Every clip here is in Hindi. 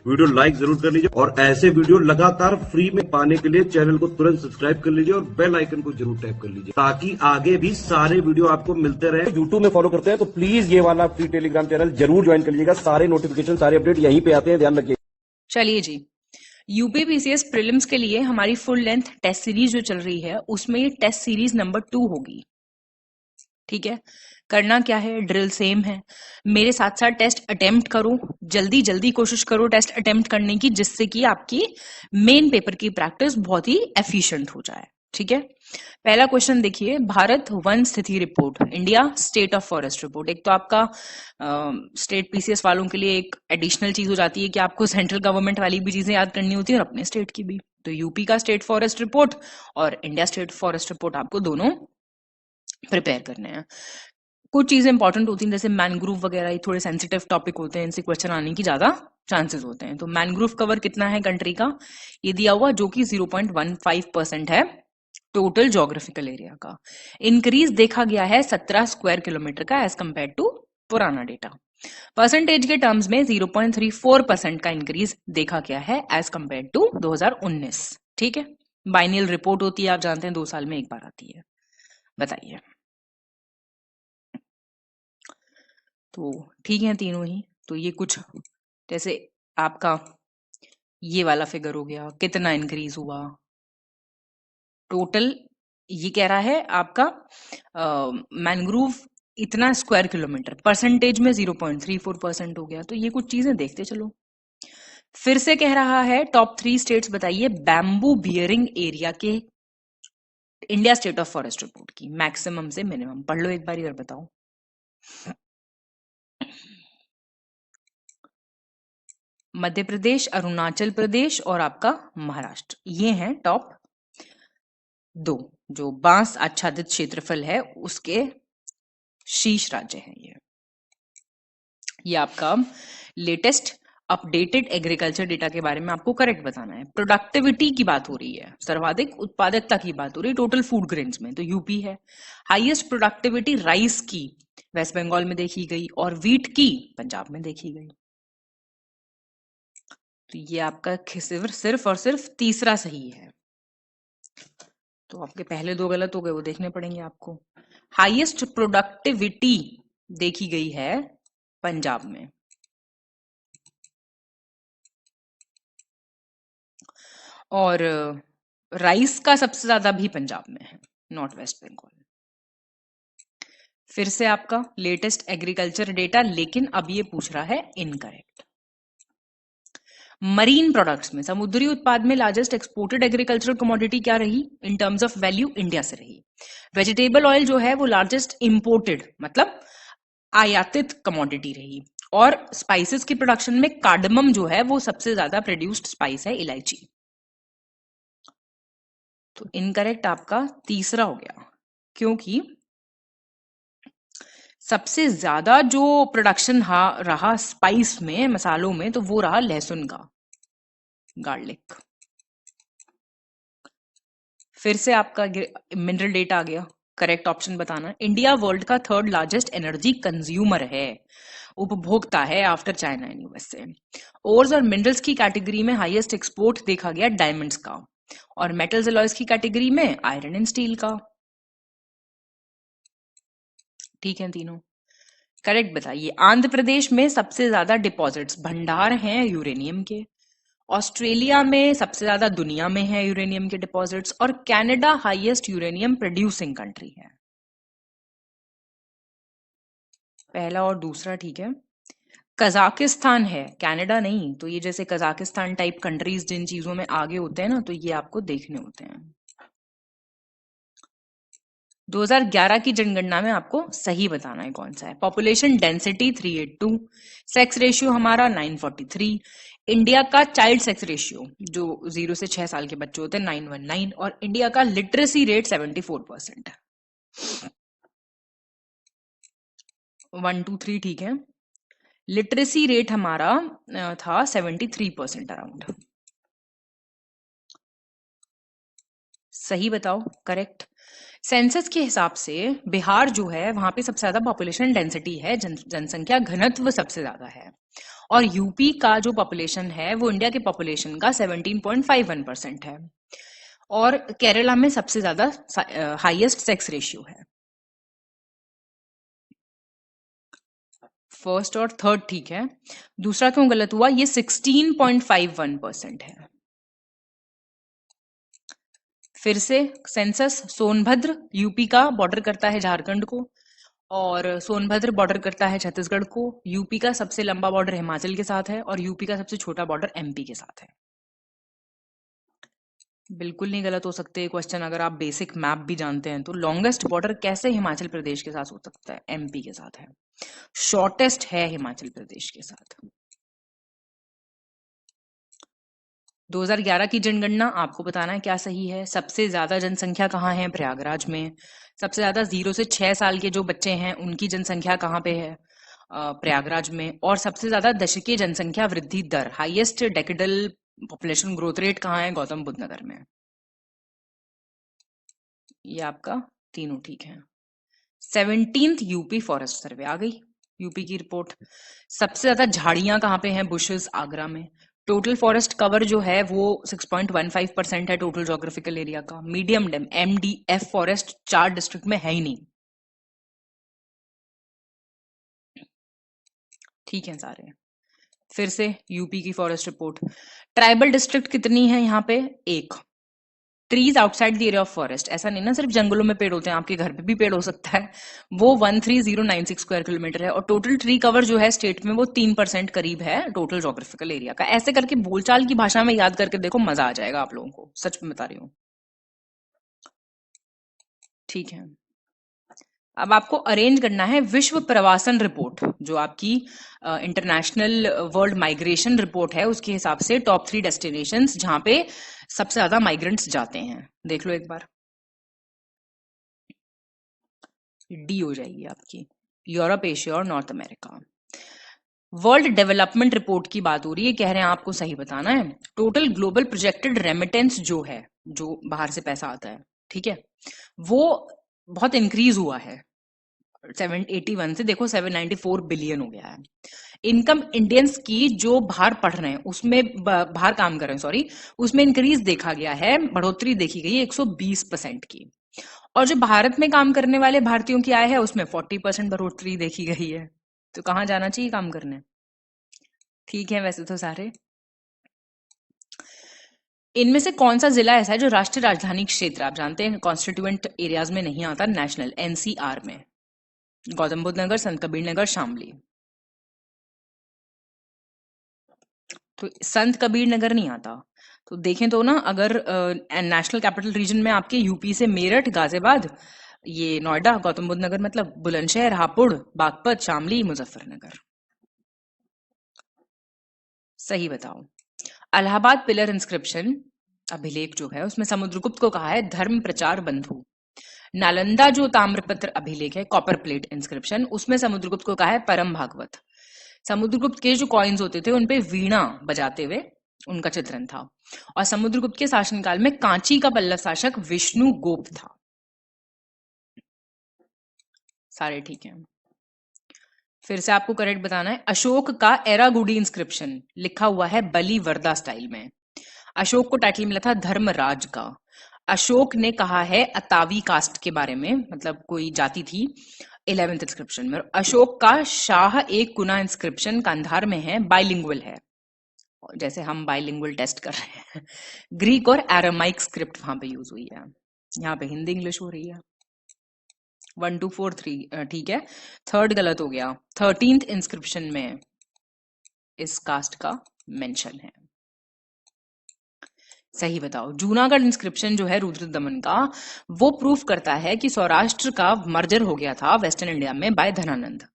वीडियो लाइक जरूर कर लीजिए और ऐसे वीडियो लगातार फ्री में पाने के लिए चैनल को तुरंत सब्सक्राइब कर लीजिए और बेल आइकन को जरूर टैप कर लीजिए ताकि आगे भी सारे वीडियो आपको मिलते रहे। यूट्यूब में फॉलो करते हैं तो प्लीज ये वाला फ्री टेलीग्राम चैनल जरूर ज्वाइन कर लीजिएगा। सारे नोटिफिकेशन सारे अपडेट यहीं पे आते हैं, ध्यान रखिए। चलिए जी, यूपीपीसीएस प्रीलिम्स के लिए हमारी फुल लेंथ टेस्ट सीरीज जो चल रही है उसमें ये टेस्ट सीरीज नंबर 2 होगी। ठीक है, करना क्या है, ड्रिल सेम है। मेरे साथ साथ टेस्ट अटेम्प्ट करो, जल्दी जल्दी कोशिश करो टेस्ट अटेम्प्ट करने की, जिससे कि आपकी मेन पेपर की प्रैक्टिस बहुत ही एफिशिएंट हो जाए। ठीक है, पहला क्वेश्चन देखिए, भारत वन स्थिति report, India state of forest report. एक तो आपका स्टेट पीसीएस वालों के लिए एक एडिशनल चीज हो जाती है कि आपको सेंट्रल गवर्नमेंट वाली भी चीजें याद करनी होती है और अपने स्टेट की भी। तो यूपी का स्टेट फॉरेस्ट रिपोर्ट और इंडिया स्टेट फॉरेस्ट रिपोर्ट आपको दोनों प्रिपेयर करने हैं। कुछ चीजें इंपॉर्टेंट होती हैं, जैसे मैनग्रूव वगैरह, ये थोड़े सेंसिटिव टॉपिक होते हैं, इनसे क्वेश्चन आने की ज्यादा चांसेस होते हैं। तो मैनग्रूव कवर कितना है कंट्री का, ये दिया हुआ, जो कि 0.15% है टोटल ज्योग्राफिकल एरिया का। इंक्रीज देखा गया है 17 स्क्वायर किलोमीटर का एज कंपेयर टू पुराना डेटा। परसेंटेज के टर्म्स में 0.34% का इंक्रीज देखा गया है एज कंपेयर टू 2019। ठीक है, बाइनियल रिपोर्ट होती है, आप जानते हैं 2 साल में एक बार आती है। बताइए। तो ठीक है तीनों ही। तो ये कुछ जैसे आपका ये वाला फिगर हो गया, कितना इंक्रीज हुआ टोटल, ये कह रहा है आपका मैनग्रूव इतना स्क्वायर किलोमीटर, परसेंटेज में 0.34% हो गया। तो ये कुछ चीजें देखते चलो। फिर से कह रहा है टॉप 3 स्टेट्स बताइए बैम्बू बियरिंग एरिया के India state of forest report की, मैक्सिमम से मिनिमम पढ़ लो एक बार और बताओ। मध्य प्रदेश, अरुणाचल प्रदेश और आपका महाराष्ट्र, ये हैं टॉप 2 जो बांस आच्छादित क्षेत्रफल है उसके शीर्ष राज्य हैं। ये आपका लेटेस्ट अपडेटेड एग्रीकल्चर डेटा के बारे में आपको करेक्ट बताना है। प्रोडक्टिविटी की बात हो रही है, सर्वाधिक उत्पादकता की बात हो रही है टोटल फूड ग्रेन्स में, तो यूपी है। हाईएस्ट प्रोडक्टिविटी राइस की वेस्ट बंगाल में देखी गई और व्हीट की पंजाब में देखी गई। तो ये आपका सिर्फ और सिर्फ तीसरा सही है। तो आपके पहले 2 गलत हो गए, वो देखने पड़ेंगे आपको। हाईएस्ट प्रोडक्टिविटी देखी गई है पंजाब में, और राइस का सबसे ज्यादा भी पंजाब में है, नॉट वेस्ट बंगाल। फिर से आपका लेटेस्ट एग्रीकल्चर डेटा, लेकिन अब ये पूछ रहा है इनकरेक्ट। मरीन प्रोडक्ट्स में, समुद्री उत्पाद में लार्जेस्ट एक्सपोर्टेड एग्रीकल्चरल कमोडिटी क्या रही in terms of value, India से रही। वेजिटेबल ऑयल जो है वो लार्जेस्ट इंपोर्टेड मतलब आयातित कमोडिटी रही। और स्पाइसेस की प्रोडक्शन में कार्डमम जो है वो सबसे ज्यादा प्रोड्यूस्ड स्पाइस है, इलायची। तो इनकरेक्ट आपका तीसरा हो गया, क्योंकि सबसे ज्यादा जो प्रोडक्शन रहा स्पाइस में, मसालों में, तो वो रहा लहसुन का, गार्लिक। फिर से आपका मिनरल डेटा आ गया, करेक्ट ऑप्शन बताना। इंडिया वर्ल्ड का 3rd लार्जेस्ट एनर्जी कंज्यूमर है, उपभोक्ता है after China and USA. Ores और मिनरल्स की कैटेगरी में हाईएस्ट एक्सपोर्ट देखा गया डायमंड्स का, और मेटल्स अलॉयज की कैटेगरी में आयरन एंड स्टील का। ठीक है तीनों करेक्ट। बताइए, आंध्र प्रदेश में सबसे ज्यादा डिपॉजिट्स भंडार हैं यूरेनियम के, ऑस्ट्रेलिया में सबसे ज्यादा दुनिया में है यूरेनियम के डिपॉजिट्स, और Canada highest uranium producing country है। पहला और दूसरा ठीक है। कजाकिस्तान है, कनाडा नहीं। तो ये जैसे कजाकिस्तान टाइप कंट्रीज जिन चीजों में आगे होते हैं ना, तो ये आपको देखने होते हैं। 2011 की जनगणना में आपको सही बताना है कौन सा है। पॉपुलेशन डेंसिटी 382, सेक्स रेशियो हमारा 943, इंडिया का चाइल्ड सेक्स रेशियो जो 0 से 6 साल के बच्चे होते हैं 919, और इंडिया का लिटरेसी रेट 74%। 1 2 3 ठीक है। लिटरेसी रेट हमारा था 73% अराउंड। सही बताओ, करेक्ट। सेंसस के हिसाब से बिहार जो है वहां पे सबसे ज्यादा पॉपुलेशन डेंसिटी है, जनसंख्या घनत्व सबसे ज्यादा है। और यूपी का जो पॉपुलेशन है वो इंडिया के पॉपुलेशन का 17.51% है। और केरला में सबसे ज्यादा हाईएस्ट सेक्स रेशियो है। फर्स्ट और थर्ड ठीक है, दूसरा क्यों गलत हुआ? ये 16.51% है। फिर से सेंसस, सोनभद्र यूपी का बॉर्डर करता है झारखंड को, और सोनभद्र बॉर्डर करता है छत्तीसगढ़ को। यूपी का सबसे लंबा बॉर्डर हिमाचल के साथ है और यूपी का सबसे छोटा बॉर्डर एमपी के साथ है। बिल्कुल नहीं गलत हो सकते क्वेश्चन अगर आप बेसिक मैप भी जानते हैं तो। लॉन्गेस्ट बॉर्डर कैसे हिमाचल प्रदेश के साथ हो सकता है? एमपी के साथ है। शॉर्टेस्ट है हिमाचल प्रदेश के साथ। 2011 की जनगणना आपको बताना है क्या सही है। सबसे ज्यादा जनसंख्या कहाँ है? प्रयागराज में। सबसे ज्यादा 0 से 6 साल के जो बच्चे हैं उनकी जनसंख्या कहाँ पे है? प्रयागराज में। और सबसे ज्यादा दशकीय जनसंख्या वृद्धि दर, highest decadal population growth rate कहाँ है? गौतम बुद्ध नगर में। ये आपका तीनों ठीक है। 17th यूपी फॉरेस्ट सर्वे आ गई, यूपी की रिपोर्ट। सबसे ज्यादा झाड़ियां कहाँ पे हैं? बुशेस, आगरा में। टोटल फॉरेस्ट कवर जो है वो 6.15% है टोटल जोग्राफिकल एरिया का। Medium dense MDF forest 4 district में है ही नहीं। ठीक है सारे। फिर से यूपी की फॉरेस्ट रिपोर्ट। ट्राइबल डिस्ट्रिक्ट कितनी है यहाँ पे? 1। Trees outside the area of forest, ऐसा नहीं ना सिर्फ जंगलों में पेड़ होते हैं, आपके घर पे भी पेड़ हो सकता है। वो 13096 स्क्वायर किलोमीटर है। और टोटल ट्री कवर जो है स्टेट में वो 3% करीब है टोटल जोग्राफिकल एरिया का। ऐसे करके बोलचाल की भाषा में याद करके देखो, मजा आ जाएगा आप लोगों को, सच में बता रही हूँ। ठीक है, अब आपको अरेंज करना है विश्व प्रवासन रिपोर्ट, जो आपकी इंटरनेशनल वर्ल्ड माइग्रेशन रिपोर्ट है, उसके हिसाब से टॉप 3 डेस्टिनेशंस जहां पे सबसे ज्यादा माइग्रेंट्स जाते हैं। देख लो एक बार। डी हो जाएगी आपकी, यूरोप, एशिया और north America. World development report की बात हो रही है, कह रहे हैं आपको सही बताना है। टोटल ग्लोबल प्रोजेक्टेड रेमिटेंस जो है, जो बाहर से पैसा आता है, ठीक है, वो बहुत इंक्रीज हुआ है। 781 से देखो 794 बिलियन हो गया है। इनकम इंडियंस की जो बाहर पढ़ रहे हैं उसमें, बाहर काम कर रहे हैं सॉरी, उसमें इंक्रीज देखा गया है, बढ़ोतरी देखी गई है 120% की। और जो भारत में काम करने वाले भारतीयों की आय है उसमें 40% बढ़ोतरी देखी गई है। तो कहाँ जाना चाहिए काम करने? ठीक है वैसे तो सारे। इनमें से कौन सा जिला ऐसा है जो राष्ट्रीय राजधानी क्षेत्र, आप जानते हैं कॉन्स्टिट्यूएंट एरियाज में नहीं आता, नेशनल NCR में? गौतम बुद्ध नगर, संत कबीर नगर, शामली। तो संत कबीर नगर नहीं आता। तो देखें तो ना, अगर नेशनल कैपिटल रीजन में आपके यूपी से मेरठ, गाजियाबाद, ये नोएडा, गौतम बुद्ध नगर मतलब बुलंदशहर, हापुड़, बागपत, शामली, मुजफ्फरनगर। सही बताओ। अलाहाबाद पिलर इंस्क्रिप्शन अभिलेख जो है उसमें समुद्रगुप्त को कहा है धर्म प्रचार बंधु। नालंदा जो ताम्रपत्र अभिलेख है, कॉपर प्लेट इंस्क्रिप्शन, उसमें समुद्रगुप्त को कहा है परम भागवत। समुद्रगुप्त के जो कॉइन्स होते थे उनपे वीणा बजाते हुए उनका चित्रण था। और समुद्रगुप्त के शासनकाल में कांची का पल्लव शासक विष्णु गोप था। सारे ठीक हैं। फिर से आपको करेक्ट बताना है। अशोक का एरागुडी इंस्क्रिप्शन लिखा हुआ है बलिवर्दा स्टाइल में। अशोक को टाइटल मिला था धर्मराज का। अशोक ने कहा है अतावी कास्ट के बारे में, मतलब कोई जाति थी, 11th इंस्क्रिप्शन में। अशोक का शाह एक कुना इंस्क्रिप्शन कंधार में है, बाइलिंगुअल है, जैसे हम बाइलिंगुअल टेस्ट कर रहे हैं। ग्रीक और एरामाइक स्क्रिप्ट वहां पे यूज हुई है, यहाँ पे हिंदी इंग्लिश हो रही है। 1 2 4 3 ठीक है, थर्ड गलत हो गया। 13th इंस्क्रिप्शन में इस कास्ट का मेंशन है। सही बताओ। जूनागढ़ इंस्क्रिप्शन जो है रुद्र दमन का, वो प्रूफ करता है कि सौराष्ट्र का मर्जर हो गया था वेस्टर्न इंडिया में बाय धनानंद।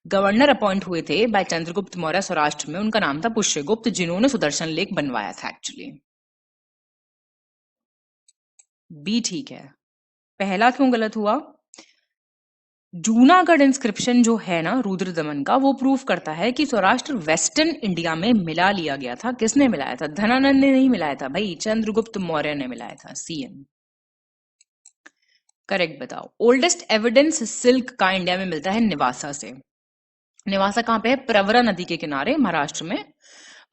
गवर्नर अपॉइंट हुए थे बाय चंद्रगुप्त मौर्य सौराष्ट्र में, उनका नाम था पुष्यगुप्त, जिन्होंने सुदर्शन लेक बनवाया था एक्चुअली। बी ठीक है। पहला क्यों गलत हुआ? जूनागढ़ इंस्क्रिप्शन जो है ना रुद्र दमन का, वो प्रूफ करता है कि सौराष्ट्र वेस्टर्न इंडिया में मिला लिया गया था। किसने मिलाया था? धनानंद ने नहीं मिलाया था भाई, चंद्रगुप्त मौर्य ने मिलाया था। CN करेक्ट बताओ। ओल्डेस्ट एविडेंस सिल्क का इंडिया में मिलता है निवासा से। नेवासा कहाँ पे है? प्रवरा नदी के किनारे महाराष्ट्र में।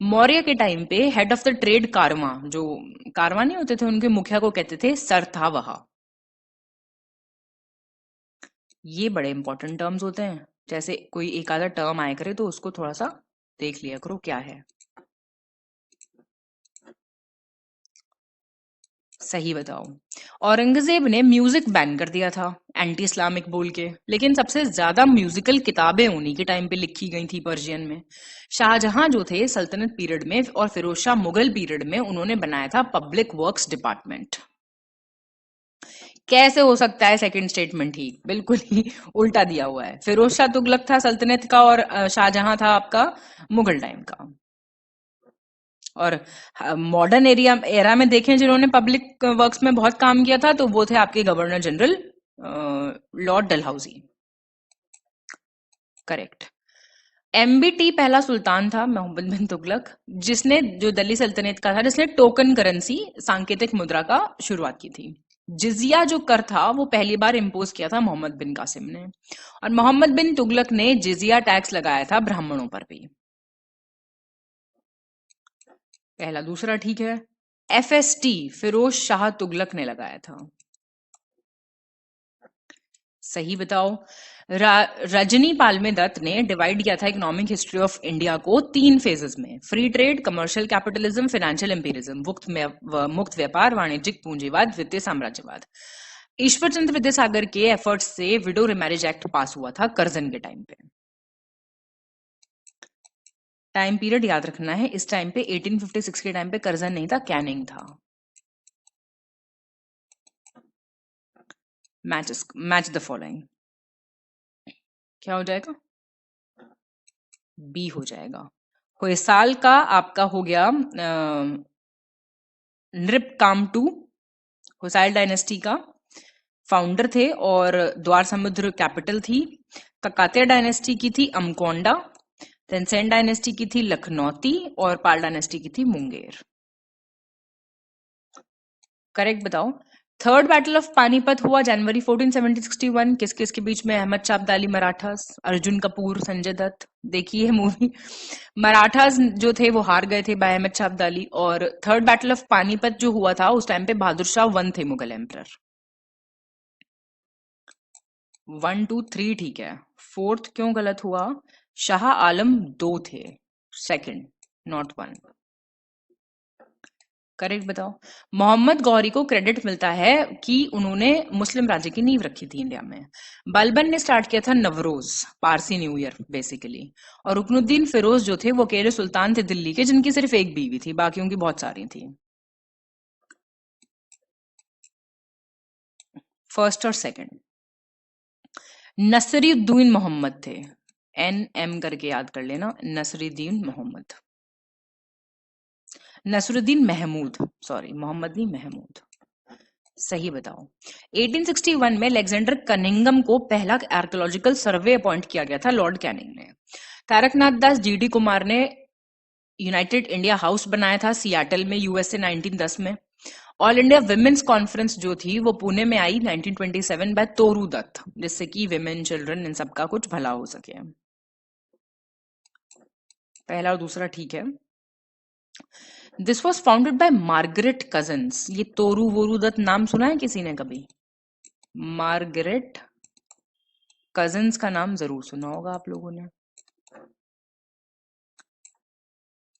मौर्य के टाइम पे हेड ऑफ द ट्रेड कारवां, जो कारवां नहीं होते थे, उनके मुखिया को कहते थे सरथावहा। ये बड़े इंपॉर्टेंट टर्म्स होते हैं, जैसे कोई एक आधा टर्म आया करे तो उसको थोड़ा सा देख लिया करो क्या है। सही बताओ। औरंगजेब ने म्यूजिक बैन कर दिया था एंटी इस्लामिक बोल के, लेकिन सबसे ज्यादा म्यूजिकल किताबें उन्हीं के टाइम पे लिखी गई थी पर्शियन में। शाहजहां जो थे सल्तनत पीरियड में और फिरोज शाह मुगल पीरियड में, उन्होंने बनाया था पब्लिक वर्क्स डिपार्टमेंट। कैसे हो सकता है सेकंड स्टेटमेंट ही? बिल्कुल ही उल्टा दिया हुआ है। फिरोज शाह तुगलक था सल्तनत का और शाहजहां था आपका मुगल टाइम का। और मॉडर्न एरा में देखें जिन्होंने पब्लिक वर्क्स में बहुत काम किया था, तो वो थे आपके governor general Lord Dalhousie. Correct. MBT पहला सुल्तान था मोहम्मद बिन तुगलक, जिसने, जो दिल्ली सल्तनत का था, जिसने टोकन करेंसी सांकेतिक मुद्रा का शुरुआत की थी। जिजिया जो कर था वो पहली बार इम्पोज किया था मोहम्मद बिन कासिम ने, और मोहम्मद बिन तुगलक ने जिजिया टैक्स लगाया था ब्राह्मणों पर भी। पहला दूसरा ठीक है। एफएसटी फिरोज शाह तुगलक ने लगाया था। सही बताओ। रजनी पालमे दत्त ने डिवाइड किया था इकोनॉमिक हिस्ट्री ऑफ इंडिया को 3 फेजेस में: free trade, commercial capitalism, financial एम्पिरिज्म। मुक्त व्यापार, वाणिज्यिक पूंजीवाद, वित्तीय साम्राज्यवाद। ईश्वर चंद्र विद्यासागर के एफर्ट्स से विडो रिमैरिज एक्ट पास हुआ था करजन के टाइम पे। टाइम पीरियड याद रखना है, इस टाइम पे 1856 के टाइम पे करजन नहीं था, कैनिंग था। Match the following. क्या हो जाएगा? बी हो जाएगा। होयसाल का आपका हो गया नृप कामटू, होयसाल डायनेस्टी का फाउंडर थे और द्वार समुद्र कैपिटल थी। ककातिया डायनेस्टी की थी अमकोंडा, सेन डायनेस्टी की थी लखनौती, और पाल डायनेस्टी की थी मुंगेर। करेक्ट बताओ। थर्ड बैटल ऑफ पानीपत हुआ जनवरी 1461। किस किस के बीच में? अहमद शाह अब्दाली मराठास, अर्जुन कपूर, संजय दत्त। देखिए मूवी। मराठास जो थे वो हार गए थे बाय अहमद शाह अब्दाली, और थर्ड बैटल ऑफ पानीपत जो हुआ था उस टाइम पे बहादुर शाह 1 थे मुगल एम्परर। 1 2 3 ठीक है। फोर्थ क्यों गलत हुआ? शाह आलम 2 थे, सेकंड, नॉट 1। करेक्ट बताओ। मोहम्मद गौरी को क्रेडिट मिलता है कि उन्होंने मुस्लिम राज्य की नींव रखी थी इंडिया में। बलबन ने स्टार्ट किया था Navroz, Parsi new year basically. और रुकनुद्दीन फिरोज जो थे वो अकेले सुल्तान थे दिल्ली के, जिनकी सिर्फ एक बीवी थी, बाकियों की बहुत सारी थी। फर्स्ट और सेकंड। नसरुद्दीन मोहम्मद थे, NM करके याद कर लेना, नसरुद्दीन मोहम्मद। नसरुद्दीन महमूद, सॉरी मोहम्मद नहीं, महमूद। सही बताओ। 1861 में अलेक्जेंडर कनिंगम को पहला आर्कियोलॉजिकल सर्वे अपॉइंट किया गया था लॉर्ड कैनिंग ने। तारकनाथ दास GD कुमार ने यूनाइटेड इंडिया हाउस बनाया था सियाटल में, USA 1910 में। ऑल इंडिया विमेन्स कॉन्फ्रेंस जो थी वो पुणे में आई 1927 बाय तोरू दत्त, जिससे कि विमेन, चिल्ड्रन, इन सबका कुछ भला हो सके। पहला और दूसरा ठीक है। This was founded by Margaret cousins. ये तोरू वोरू दत्त नाम सुना है किसी ने कभी? मार्गरेट कजन्स का नाम जरूर सुना होगा आप लोगों ने।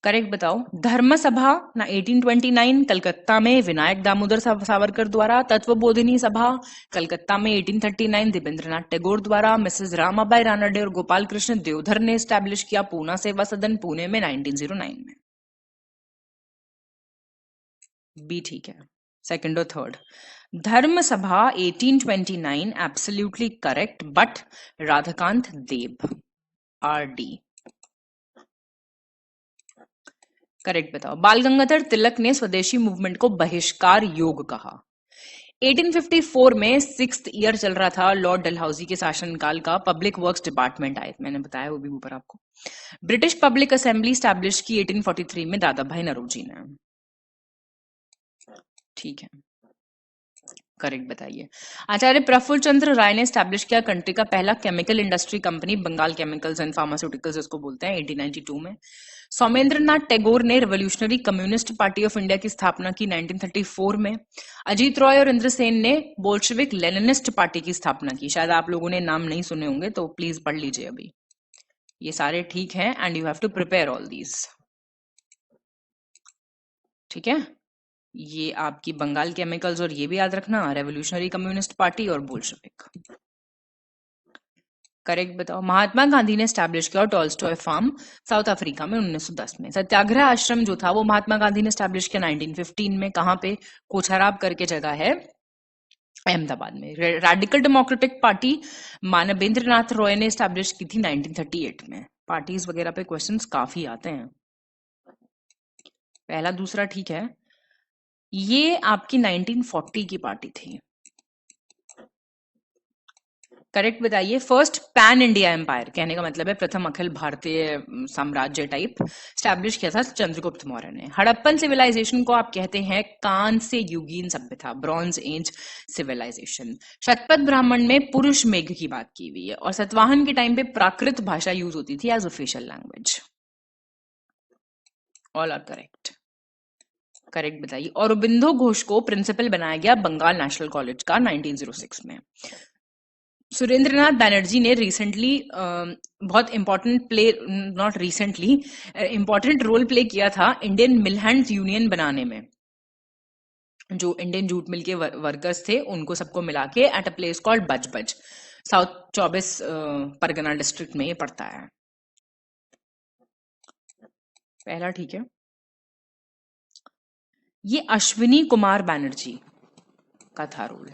करेक्ट बताओ। धर्म सभा ना 1829 कलकत्ता में विनायक दामोदर सावरकर द्वारा। तत्वबोधिनी सभा कलकत्ता में 1839 देवेंद्रनाथ टैगोर द्वारा। मिसेस रामाबाई रानडे और गोपाल कृष्ण देवधर ने स्टैब्लिश किया पूना सेवा सदन पुणे में 1909 में। बी ठीक है, सेकंड और third. Dharma Sabha 1829 absolutely correct, but Radhakanta Deb, RD। Correct बताओ। बाल गंगाधर तिलक ने स्वदेशी मूवमेंट को बहिष्कार योग कहा। 1854 में 6th ईयर चल रहा था लॉर्ड डलहौजी के शासनकाल का। पब्लिक वर्क्स डिपार्टमेंट आए, मैंने बताया वो भी ऊपर आपको। ब्रिटिश पब्लिक असेंबली स्टैब्लिश की 1843 में दादा भाई नौरोजी ने। ठीक है, करेक्ट बताइए। आचार्य प्रफुल्ल चंद्र राय ने स्टैब्लिश किया कंट्री का पहला chemical industry company Bengal chemicals and pharmaceuticals इसको बोलते हैं 1892 में। सौमेंद्रनाथ टैगोर ने revolutionary communist party of India की स्थापना की 1934 में। अजीत रॉय और इंद्रसेन ने बोल्शेविक लेनिनिस्ट पार्टी की स्थापना की। शायद आप लोगों ने नाम नहीं सुने होंगे तो प्लीज पढ़ लीजिए अभी। ये सारे ठीक हैं and you have to prepare all these. ठीक है, ये आपकी बंगाल केमिकल्स और ये भी याद रखना, रेवोल्यूशनरी कम्युनिस्ट पार्टी और बोल्शेविक। करेक्ट बताओ। महात्मा गांधी ने स्टैब्लिश किया टॉल्स्टॉय फार्म साउथ अफ्रीका में 1910 में। सत्याग्रह आश्रम जो था वो महात्मा गांधी ने स्टैब्लिश किया 1915 में। कहां पे? कोछाराब करके जगह है अहमदाबाद में। रेडिकल डेमोक्रेटिक पार्टी मानवेंद्र नाथ रॉय ने स्टैब्लिश की थी 1938 में। पार्टीज वगैरह पे क्वेश्चंस काफी आते हैं। पहला दूसरा ठीक है। ये आपकी 1940 की पार्टी थी। करेक्ट बताइए। फर्स्ट पैन इंडिया एम्पायर, कहने का मतलब है प्रथम अखिल भारतीय साम्राज्य टाइप, स्टैब्लिश किया था चंद्रगुप्त मौर्य ने। हड़प्पन सिविलाइजेशन को आप कहते हैं कांस्य युगीन सभ्यता, bronze age civilisation. Shatapatha Brahmana में पुरुष मेघ की बात की हुई है। और सतवाहन के टाइम पे प्राकृत भाषा यूज होती थी as official language. All are correct. Correct बताइए। औरबिंदो घोष को प्रिंसिपल बनाया गया बंगाल नेशनल कॉलेज का 1906 में। सुरेंद्रनाथ बैनर्जी ने रिसेंटली बहुत important play, not recently, important role play किया था इंडियन मिल हैंड्स यूनियन बनाने में। जो इंडियन जूट मिल के वर्कर्स थे उनको सबको मिला के at a place called Budge Budge, south 24 Pargana district में ये पड़ता है। पहला ठीक है। ये अश्विनी कुमार बैनर्जी का था रोल।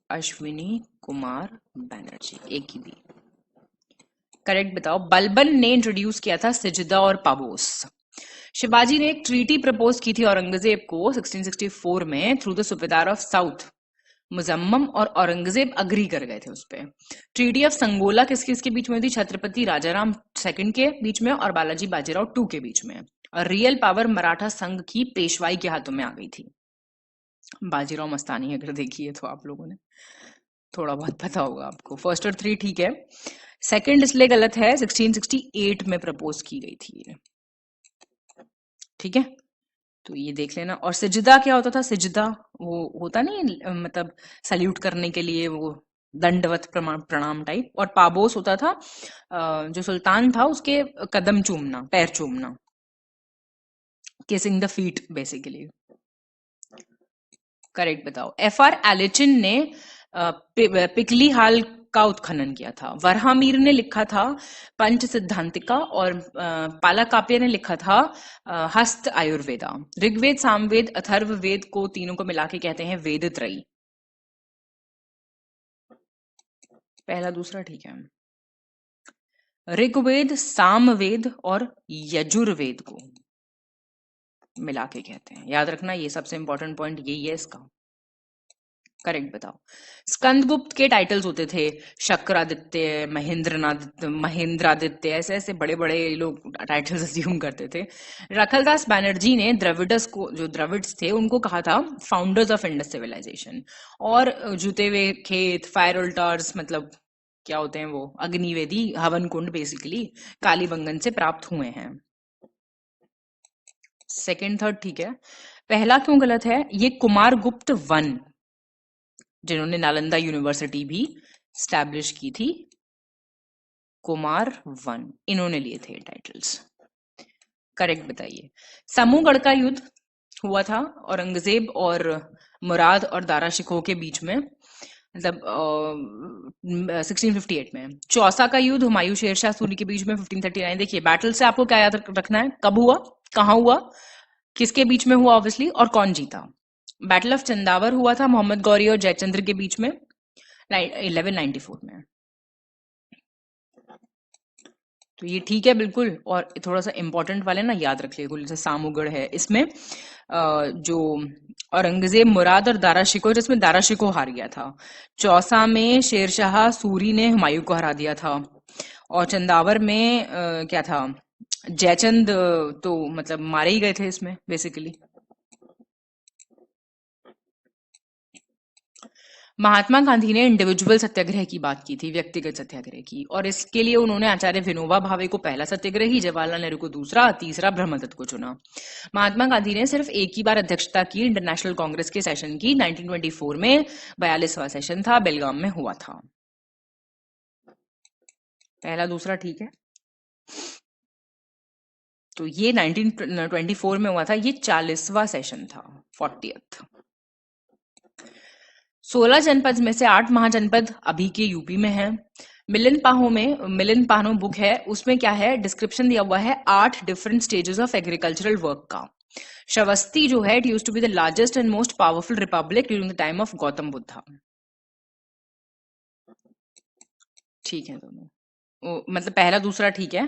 अश्विनी कुमार बैनर्जी, एक ही भी। करेक्ट बताओ। बलबन ने इंट्रोड्यूस किया था सिजदा और पाबोस। शिवाजी ने एक ट्रीटी प्रपोज की थी औरंगजेब को 1664 में थ्रू द सूबेदार ऑफ साउथ मुजम्मम, और औरंगजेब अग्री कर गए थे उस पर। ट्रीटी ऑफ संगोला किसके किसके बीच में थी? छत्रपति राजाराम सेकंड के बीच में और बालाजी बाजीराव टू के बीच में। और रियल पावर मराठा संघ की पेशवाई के हाथों में आ गई थी। बाजीराव मस्तानी अगर देखी है तो आप लोगों ने थोड़ा बहुत पता होगा आपको। फर्स्ट और थ्री ठीक है। सेकंड इसलिए गलत है, 1668 में प्रपोज की गई थी। ठीक है, तो ये देख लेना। और सिजदा क्या होता था? सिजदा वो होता नहीं, मतलब सल्यूट करने के लिए वो दंडवत प्रणाम टाइप। और पाबोस होता था जो सुल्तान था उसके कदम चूमना, पैर चूमना, kissing the feet basically. Correct बताओ। एफआर एलिचिन ने पिकली हाल का उत्खनन किया था। वरहामीर ने लिखा था पंच सिद्धांतिका, और पालाकाप्य ने लिखा था हस्त आयुर्वेदा। ऋग्वेद, सामवेद, अथर्व वेद को तीनों को मिला के कहते हैं वेद त्रयी। पहला दूसरा ठीक है। ऋग्वेद, सामवेद और यजुर्वेद को मिला के कहते हैं। याद रखना, ये सबसे इंपॉर्टेंट पॉइंट यही है इसका। करेक्ट बताओ। स्कंदगुप्त के टाइटल्स होते थे शक्रादित्य, महेंद्रादित्य, ऐसे ऐसे बड़े बड़े लोग टाइटल्स अज्यूम करते थे। रखलदास बैनर्जी ने द्रविडस को, जो द्रविड्स थे उनको कहा था फाउंडर्स ऑफ इंडस सिविलाइजेशन। और जुते हुए खेत, फायर अल्टार्स, मतलब क्या होते हैं वो, अग्निवेदी, हवन कुंड बेसिकली कालीबंगन से प्राप्त हुए हैं। सेकेंड थर्ड ठीक है। पहला क्यों गलत है? ये कुमार गुप्त वन, जिन्होंने नालंदा यूनिवर्सिटी भी स्टैब्लिश की थी, कुमार वन, इन्होंने लिए थे टाइटल्स। करेक्ट बताइए। समूहगढ़ का युद्ध हुआ था औरंगजेब और मुराद और दारा शिकोह के बीच में, मतलब 1658 में। चौसा का युद्ध हुमायूं शेरशाह सूरी के बीच में 1539। देखिए बैटल से आपको क्या याद रखना है? कब हुआ, कहाँ हुआ, किसके बीच में हुआ ऑब्वियसली, और कौन जीता। बैटल ऑफ चंदावर हुआ था मोहम्मद गौरी और जयचंद्र के बीच में 1194 में। तो ये ठीक है बिल्कुल। और थोड़ा सा इंपॉर्टेंट वाले ना याद रख लिएगा, जैसे सामूगढ़ है, इसमें जो औरंगजेब, मुराद और दारा शिकोह, जिसमें दारा शिकोह हार गया था। चौसा में शेरशाह सूरी ने हुमायूं को हरा दिया था। और चंदावर में क्या था, जयचंद तो मतलब मारे ही गए थे इसमें बेसिकली। महात्मा गांधी ने इंडिविजुअल सत्याग्रह की बात की थी, व्यक्तिगत सत्याग्रह की, और इसके लिए उन्होंने आचार्य विनोबा भावे को पहला सत्याग्रही, जवाहरलाल नेहरू को दूसरा, तीसरा ब्रह्मदत्त को चुना। महात्मा गांधी ने सिर्फ एक ही बार अध्यक्षता की इंटरनेशनल कांग्रेस के सेशन की, 1924 में 42वां सेशन था, बेलगाम में हुआ था। पहला दूसरा ठीक है। तो ये 1924 में हुआ था, ये 40वां सेशन था, 40th। 16 जनपद में से 8 महाजनपद अभी के यूपी में है। मिलन पाहो बुक है, उसमें क्या है, डिस्क्रिप्शन दिया हुआ है 8 different stages of agricultural work का। श्रावस्ती जो है, it used to be the largest and most powerful republic during the time of Gautam Buddha. ठीक है दोनों, मतलब पहला दूसरा ठीक है।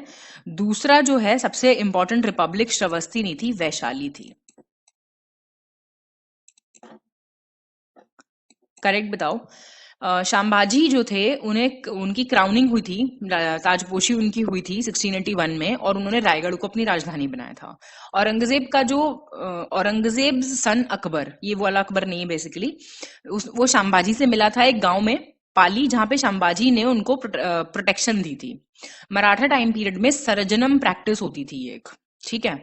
दूसरा जो है, सबसे इंपॉर्टेंट रिपब्लिक श्रावस्ती नहीं थी, वैशाली थी। करेक्ट बताओ। शांबाजी जो थे, उन्हें उनकी क्राउनिंग हुई थी, ताजपोशी उनकी हुई थी 1681 में, और उन्होंने रायगढ़ को अपनी राजधानी बनाया था। औरंगजेब का जो औरंगजेब सन अकबर, ये वो वाला अकबर नहीं है बेसिकली, वो शांबाजी से मिला था एक गांव में पाली, जहां पे शांबाजी ने उनको प्रोटेक्शन दी थी। मराठा टाइम पीरियड में सरजनम प्रैक्टिस होती थी एक, ठीक है।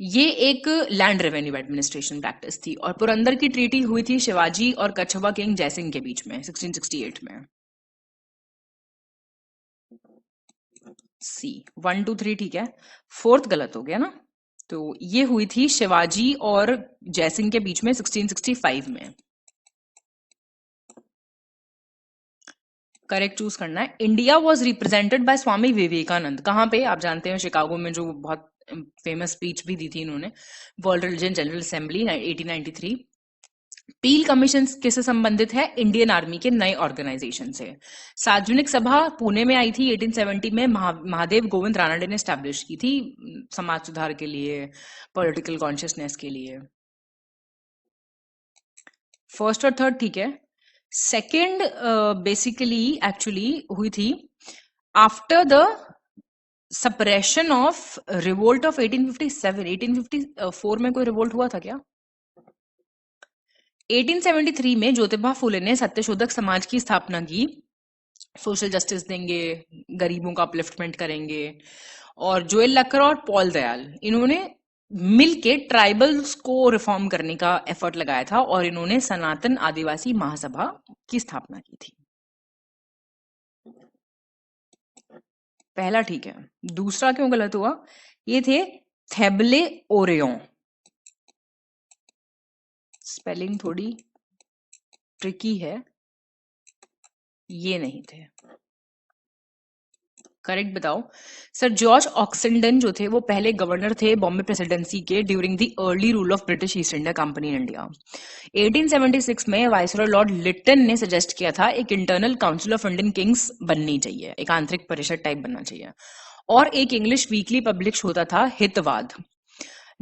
ये एक लैंड रेवेन्यू एडमिनिस्ट्रेशन प्रैक्टिस थी, और पुरंदर की ट्रीटी हुई थी शिवाजी और कछवा किंग जयसिंह के बीच में 1668 में। सी 1 2 3 ठीक है, 4th गलत हो गया ना। तो ये हुई थी शिवाजी और जयसिंह के बीच में 1665 में। करेक्ट चूज करना है। India was represented by Swami Vivekananda, कहां पे आप जानते हैं, शिकागो में, जो बहुत फेमस स्पीच भी दी थी इन्होंने, वर्ल्ड रिलीजन जनरल असेंबली 1893। पील कमीशन किससे संबंधित है, इंडियन आर्मी के नए ऑर्गेनाइजेशन से। सार्वजनिक सभा पुणे में आई थी 1870 में, महादेव गोविंद रानडे ने स्टैब्लिश की थी, समाज सुधार के लिए, पॉलिटिकल कॉन्शियसनेस के लिए। फर्स्ट और थर्ड ठीक है। सेकेंड बेसिकली एक्चुअली हुई थी after the suppression of revolt of 1857। 1854 में कोई रिवोल्ट हुआ था क्या? 1873 में ज्योतिबा फुले ने सत्यशोधक समाज की स्थापना की, सोशल जस्टिस देंगे, गरीबों का अपलिफ्टमेंट करेंगे, और जोएल लक्कर और पॉल दयाल, इन्होंने मिलके ट्राइबल्स को रिफॉर्म करने का एफर्ट लगाया था, और इन्होंने सनातन आदिवासी महासभा की स्थापना की थी। पहला ठीक है। दूसरा क्यों गलत हुआ? ये थे थेबले ओरेओं, स्पेलिंग थोड़ी ट्रिकी है, ये नहीं थे। करेक्ट बताओ। सर जॉर्ज ऑक्सेंडन जो थे, वो पहले गवर्नर थे बॉम्बे प्रेसिडेंसी के during the early rule of British east India company in India. 1876 में वाइसरॉय लॉर्ड लिटन ने सजेस्ट किया था एक internal council of Indian Kings बननी चाहिए, एक आंतरिक परिषद टाइप बनना चाहिए, और एक इंग्लिश वीकली पब्लिश होता था हितवाद,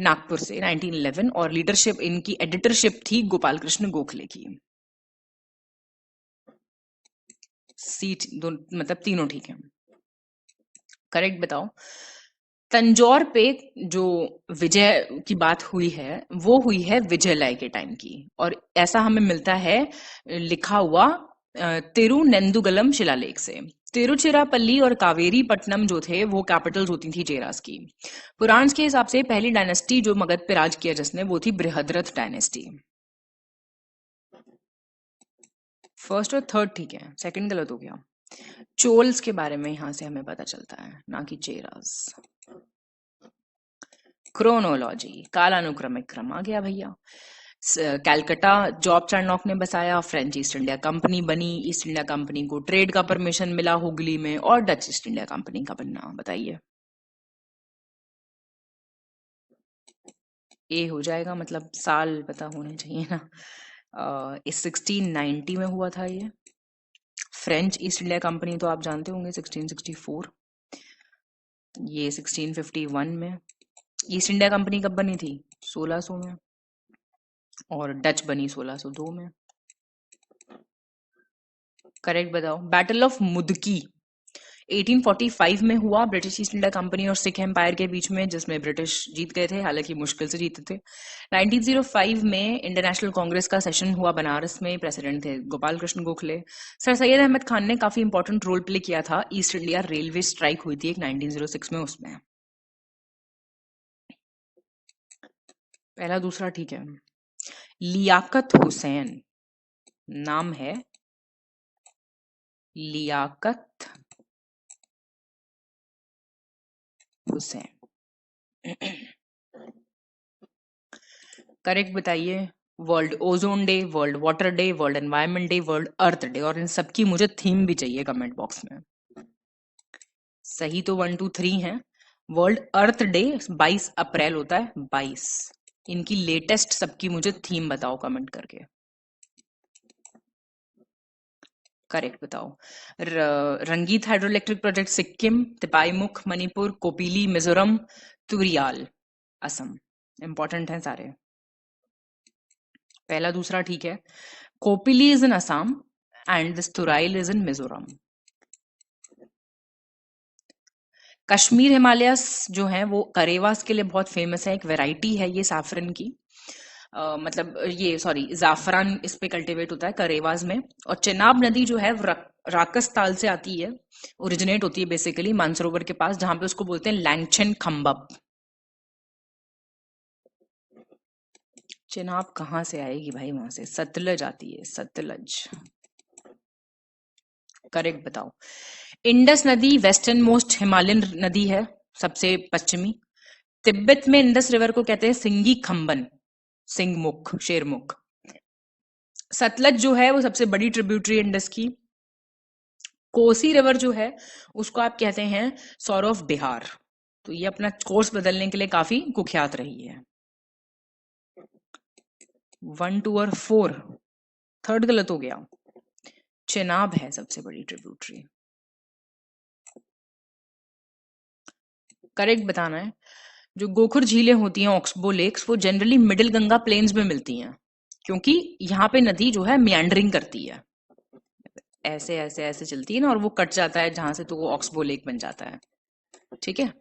नागपुर से 1911, और लीडरशिप, इनकी एडिटरशिप थी गोपाल कृष्ण गोखले की। सीट मतलब तीनों ठीक है। करेक्ट बताओ। तंजौर पे जो विजय की बात हुई है, वो हुई है विजयलय के टाइम की, और ऐसा हमें मिलता है लिखा हुआ तिरुनेंदुगलम शिलालेख से। तिरुचिरापल्ली और कावेरी पट्टनम जो थे, वो कैपिटल्स होती थी चेरास की। पुराण के हिसाब से पहली डायनेस्टी जो मगध पे राज किया जिसने, वो थी बृहद्रथ डायनेस्टी। फर्स्ट और थर्ड ठीक है, सेकंड गलत हो गया। चोल्स के बारे में यहां से हमें पता चलता है, ना कि चेरास। क्रोनोलॉजी, कालानुक्रमिक क्रम आ गया भैया। कैलकटा जॉब चार्नॉक ने बसाया, फ्रेंच ईस्ट इंडिया कंपनी बनी, ईस्ट इंडिया कंपनी को ट्रेड का परमिशन मिला हुगली में, और डच ईस्ट इंडिया कंपनी का बनना, बताइए। ए हो जाएगा, मतलब साल पता होने चाहिए ना। इस 1690 में हुआ था ये। फ्रेंच ईस्ट इंडिया कंपनी तो आप जानते होंगे 1664, ये 1651 में। ईस्ट इंडिया कंपनी कब बनी थी? 1600 में, और डच बनी 1602 में। करेक्ट बताओ। बैटल ऑफ मुदकी 1845 में हुआ ब्रिटिश ईस्ट इंडिया कंपनी और सिख एम्पायर के बीच में, जिसमें ब्रिटिश जीत गए थे, हालांकि मुश्किल से जीते थे। 1905 में इंडियन नेशनल कांग्रेस का सेशन हुआ बनारस में, प्रेसिडेंट थे गोपाल कृष्ण गोखले। सर सैयद अहमद खान ने काफी इंपॉर्टेंट रोल प्ले किया था, ईस्ट इंडिया रेलवे स्ट्राइक हुई थी एक 1906 में, उसमें। पहला दूसरा ठीक है। लियाकत हुसैन, नाम है लियाकत हुसैन। करेक्ट बताइए। World ozone day, world water day, world environment day, world earth day, और इन सबकी मुझे थीम भी चाहिए कमेंट बॉक्स में। सही तो 1 2 3 है। वर्ल्ड अर्थ डे 22 अप्रैल होता है, 22। इनकी लेटेस्ट सबकी मुझे थीम बताओ कमेंट करके। करेक्ट बताओ। Rangit hydroelectric project Sikkim, Tipaimukh Manipur, Kopili Mizoram, Tuirial Assam. Important हैं सारे। पहला दूसरा ठीक है। Kopili is in Assam and this Tuirial is in Mizoram. Kashmir Himalayas जो है वो करेवास के लिए बहुत फेमस है, एक वैरायटी है ये सैफरन की। मतलब ये सॉरी जाफरान इस पे कल्टीवेट होता है करेवास में। और चेनाब नदी जो है राकस ताल से आती है, ओरिजिनेट होती है बेसिकली मानसरोवर के पास, जहां पे उसको बोलते हैं लैंगचन खम्बब। चेनाब कहाँ से आएगी भाई? वहां से सतलज आती है, सतलज। करेक्ट बताओ। इंडस नदी वेस्टर्न मोस्ट हिमालयन नदी है, सबसे पश्चिमी। तिब्बत में इंडस रिवर को कहते हैं सिंगी खंबन, सिंगमुख, शेरमुख। सतलज जो है वो सबसे बड़ी ट्रिब्यूटरी इंडस की। कोसी रिवर जो है उसको आप कहते हैं सौर ऑफ बिहार। तो ये अपना कोर्स बदलने के लिए काफी कुख्यात रही है। 1 2 और 4, थर्ड गलत हो गया। चेनाब है सबसे बड़ी ट्रिब्यूटरी। करेक्ट बताना है। जो गोखुर झीलें होती हैं, ऑक्सबो लेक्स, वो जनरली मिडिल गंगा प्लेन्स में मिलती हैं, क्योंकि यहाँ पे नदी जो है मियांडरिंग करती है, ऐसे ऐसे ऐसे चलती है ना, और वो कट जाता है जहां से, तो वो ऑक्सबो लेक बन जाता है। ठीक है,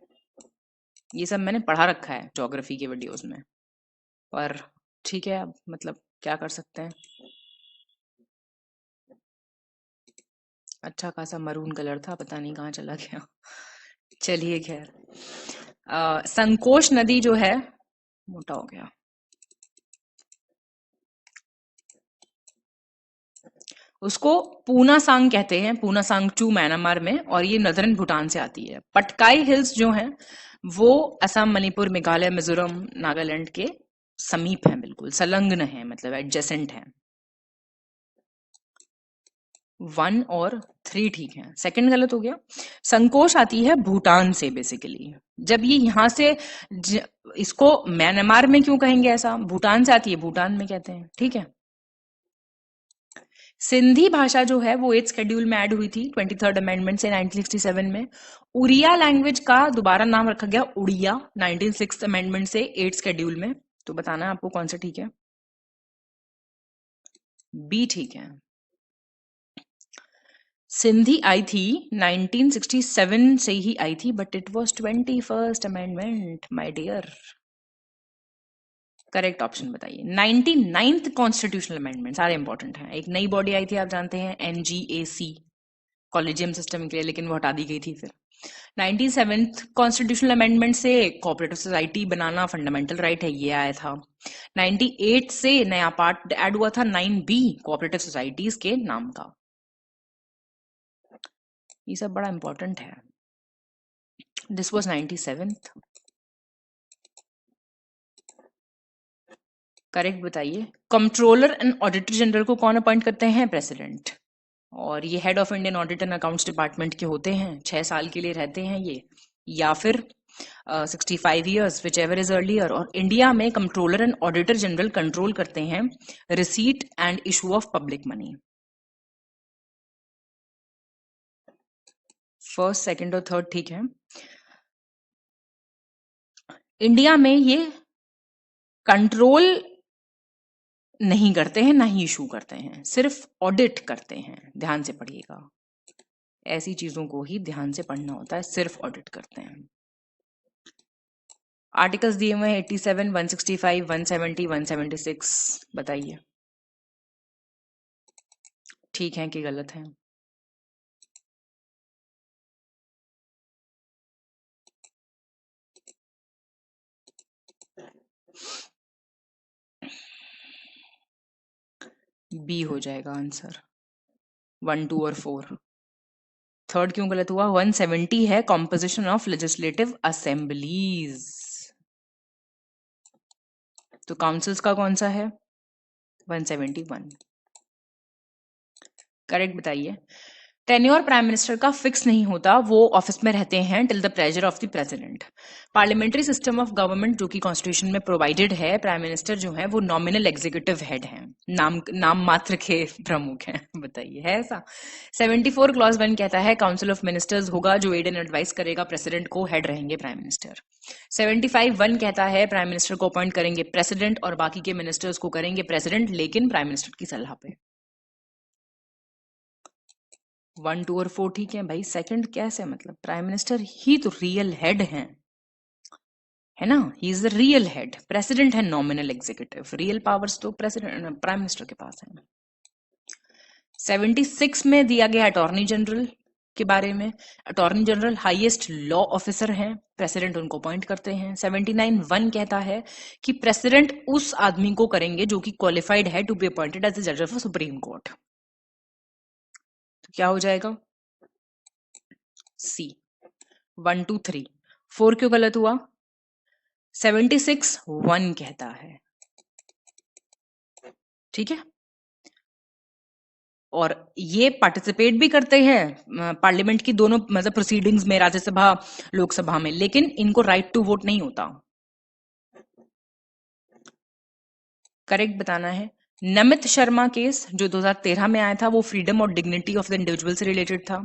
ये सब मैंने पढ़ा रखा है ज्योग्राफी के वीडियोस में, पर ठीक है, अब मतलब क्या कर सकते हैं। अच्छा खासा मरून कलर था, पता नहीं कहाँ चला गया। चलिए खैर। संकोश नदी जो है, मोटा हो गया, उसको पूना सांग कहते हैं, पूना सांग 2 म्यांमार में, और ये नदरन भूटान से आती है। पटकाई हिल्स जो हैं वो असम, मणिपुर, मेघालय, मिजोरम, नागालैंड के समीप हैं, बिल्कुल संलग्न है, मतलब एडजेसेंट है। 1 और 3 ठीक है, सेकंड गलत हो गया। संकोश आती है भूटान से बेसिकली। जब ये यहां से इसको म्यांमार में क्यों कहेंगे ऐसा, भूटान से आती है, भूटान में कहते हैं। ठीक है। सिंधी भाषा जो है वो 8th शेड्यूल में ऐड हुई थी 23rd अमेंडमेंट से 1967 में। उड़िया लैंग्वेज का दोबारा नाम रखा गया उड़िया 1906th अमेंडमेंट से 8th शेड्यूल में। तो बताना है आपको कौन सा ठीक है। बी ठीक है। सिंधी आई थी 1967 से ही आई थी, but it was 21st amendment my dear. Correct option बताइए। 99th कॉन्स्टिट्यूशनल अमेंडमेंट, सारे इंपॉर्टेंट हैं। एक नई बॉडी आई थी, आप जानते हैं, एनजीएसी, कॉलेजियम सिस्टम के लिए, लेकिन वो हटा दी गई थी फिर। 97th कॉन्स्टिट्यूशनल अमेंडमेंट से कोऑपरेटिव सोसाइटी बनाना फंडामेंटल राइट है, ये आया था। 98 से नया पार्ट ऐड हुआ था 9B, कोऑपरेटिव सोसाइटीज के नाम का। ये सब बड़ा इंपॉर्टेंट है। This was 97th। करेक्ट बताइए। कंट्रोलर एंड ऑडिटर जनरल को कौन अपॉइंट करते हैं? प्रेसिडेंट। और ये head of Indian audit and accounts department के होते हैं, 6 साल के लिए रहते हैं ये, या फिर 65 years, which ever is earlier. और इंडिया में controller and auditor general control करते हैं receipt and issue of public money. First, second और थर्ड ठीक है। इंडिया में ये कंट्रोल नहीं करते हैं, ना ही इशू करते हैं, सिर्फ ऑडिट करते हैं, ध्यान से पढ़िएगा। ऐसी चीजों को ही ध्यान से पढ़ना होता है, सिर्फ ऑडिट करते हैं। आर्टिकल्स दिए हुए हैं 87, 165, 170, 176। बताइए ठीक है कि गलत है? बी हो जाएगा आंसर, 1, 2 और 4। थर्ड क्यों गलत हुआ? 170 है कॉम्पोजिशन ऑफ लेजिस्लेटिव असेंबलीज, तो काउंसिल्स का कौन सा है? 171। करेक्ट बताइए। टेन्योर प्राइम मिनिस्टर का फिक्स नहीं होता, वो ऑफिस में रहते हैं till the pleasure of the president. Parliamentary system of government जो कि कॉन्स्टिट्यूशन में प्रोवाइडेड है, प्राइम मिनिस्टर जो है वो नॉमिनल एग्जीक्यूटिव हेड हैं, नाम मात्र के प्रमुख हैं। बताइए है ऐसा? 74 क्लॉज 1 कहता है काउंसिल ऑफ मिनिस्टर्स होगा जो एड एंड एडवाइस करेगा प्रेसिडेंट को, हेड रहेंगे प्राइम मिनिस्टर। 75(1) कहता है प्राइम मिनिस्टर को अपॉइंट करेंगे प्रेसिडेंट और बाकी के मिनिस्टर्स को करेंगे प्रेसिडेंट, लेकिन प्राइम मिनिस्टर की सलाह पे। 1, 2 और 4 ठीक है भाई। सेकंड कैसे? मतलब प्राइम मिनिस्टर ही तो रियल हेड हैं, है ना? He is the real head, president है नॉमिनल एग्जीक्यूटिव, रियल पावर्स तो प्रेसिडेंट प्राइम मिनिस्टर के पास है। 76 में दिया गया अटॉर्नी जनरल के बारे में। Attorney general highest law officer हैं, प्रेसिडेंट उनको अपॉइंट करते हैं। 79(1) कहता है कि प्रेसिडेंट उस आदमी को करेंगे जो कि क्वालिफाइड है to be appointed as the जज ऑफ सुप्रीम कोर्ट। तो क्या हो जाएगा? सी। 1, 2, 3। 4 क्यों गलत हुआ? 76(1) कहता है, ठीक है। और ये पार्टिसिपेट भी करते हैं पार्लियामेंट की दोनों मतलब प्रोसीडिंग्स में, राज्यसभा लोकसभा में, लेकिन इनको राइट टू वोट नहीं होता। करेक्ट बताना है। नमित शर्मा केस जो 2013 में आया था वो फ्रीडम और डिग्निटी ऑफ द इंडिविजुअल से रिलेटेड था।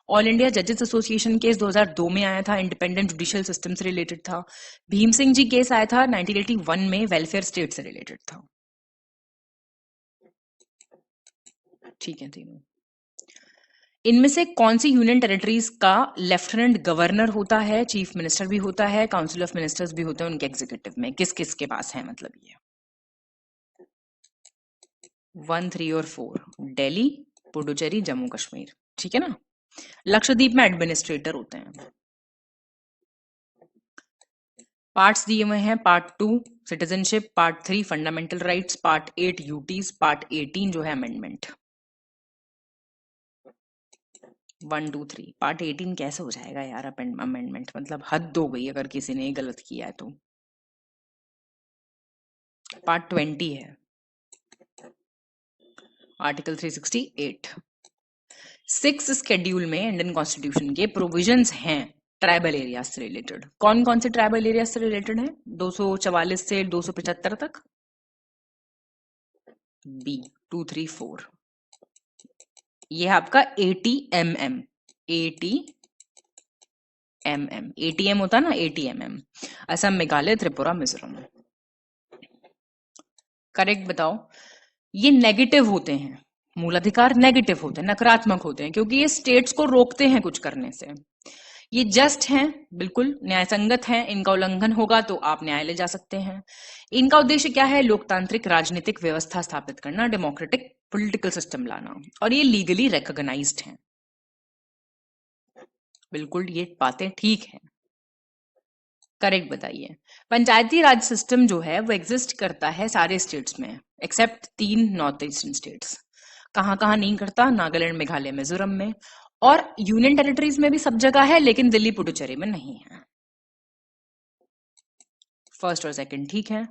ऑल इंडिया जजेस एसोसिएशन केस 2002 में आया था, इंडिपेंडेंट जुडिशियल सिस्टम से रिलेटेड था। भीम सिंह जी केस आया था 1981 में, वेलफेयर स्टेट से रिलेटेड था। ठीक है तीनों। इनमें से कौन सी यूनियन टेरिटरीज का लेफ्टिनेंट गवर्नर होता है, चीफ मिनिस्टर भी होता है, काउंसिल ऑफ मिनिस्टर्स भी होते हैं उनके एग्जीक्यूटिव में? किस किस के पास है मतलब ये? 1, 3 और 4, दिल्ली, पुडुचेरी, जम्मू कश्मीर, ठीक है ना। लक्षद्वीप में एडमिनिस्ट्रेटर होते हैं। पार्ट्स दिए हुए हैं, part 2 citizenship, part 3 fundamental rights, part 8 UTs, part 18 जो है अमेंडमेंट। 1, 2, 3 पार्ट 18 कैसे हो जाएगा यार अमेंडमेंट? मतलब हद हो गई अगर किसी ने गलत किया है तो। पार्ट 20 है आर्टिकल 368। 6 शेड्यूल में इंडियन कॉन्स्टिट्यूशन के प्रोविजंस हैं ट्राइबल एरिया से रिलेटेड। कौन कौन से ट्राइबल एरिया से रिलेटेड है? 244 से 275 तक। बी 2, 3, 4। ये है आपका ATMM। ATMM होता ना, ATMM, असम, मेघालय, त्रिपुरा, मिजोरम। करेक्ट बताओ। ये नेगेटिव होते हैं, मूलाधिकार नेगेटिव होते हैं, नकारात्मक होते हैं, क्योंकि ये स्टेट्स को रोकते हैं कुछ करने से। ये जस्ट हैं, बिल्कुल न्याय संगत हैं, इनका उल्लंघन होगा तो आप न्यायालय जा सकते हैं। इनका उद्देश्य क्या है? लोकतांत्रिक राजनीतिक व्यवस्था स्थापित करना, डेमोक्रेटिक पॉलिटिकल सिस्टम लाना, और ये लीगली रिकॉग्नाइज्ड हैं। बिल्कुल ये बातें ठीक हैं। करेक्ट बताइए। पंचायती राज सिस्टम जो है वो एग्जिस्ट करता है सारे स्टेट्स में एक्सेप्ट 3 नॉर्थ ईस्टर्न स्टेट्स। कहां कहां नहीं करता? नागालैंड, मेघालय, मिजोरम में। और यूनियन टेरिटरीज में भी सब जगह है, लेकिन दिल्ली पुडुचेरी में नहीं है। फर्स्ट और सेकंड ठीक है।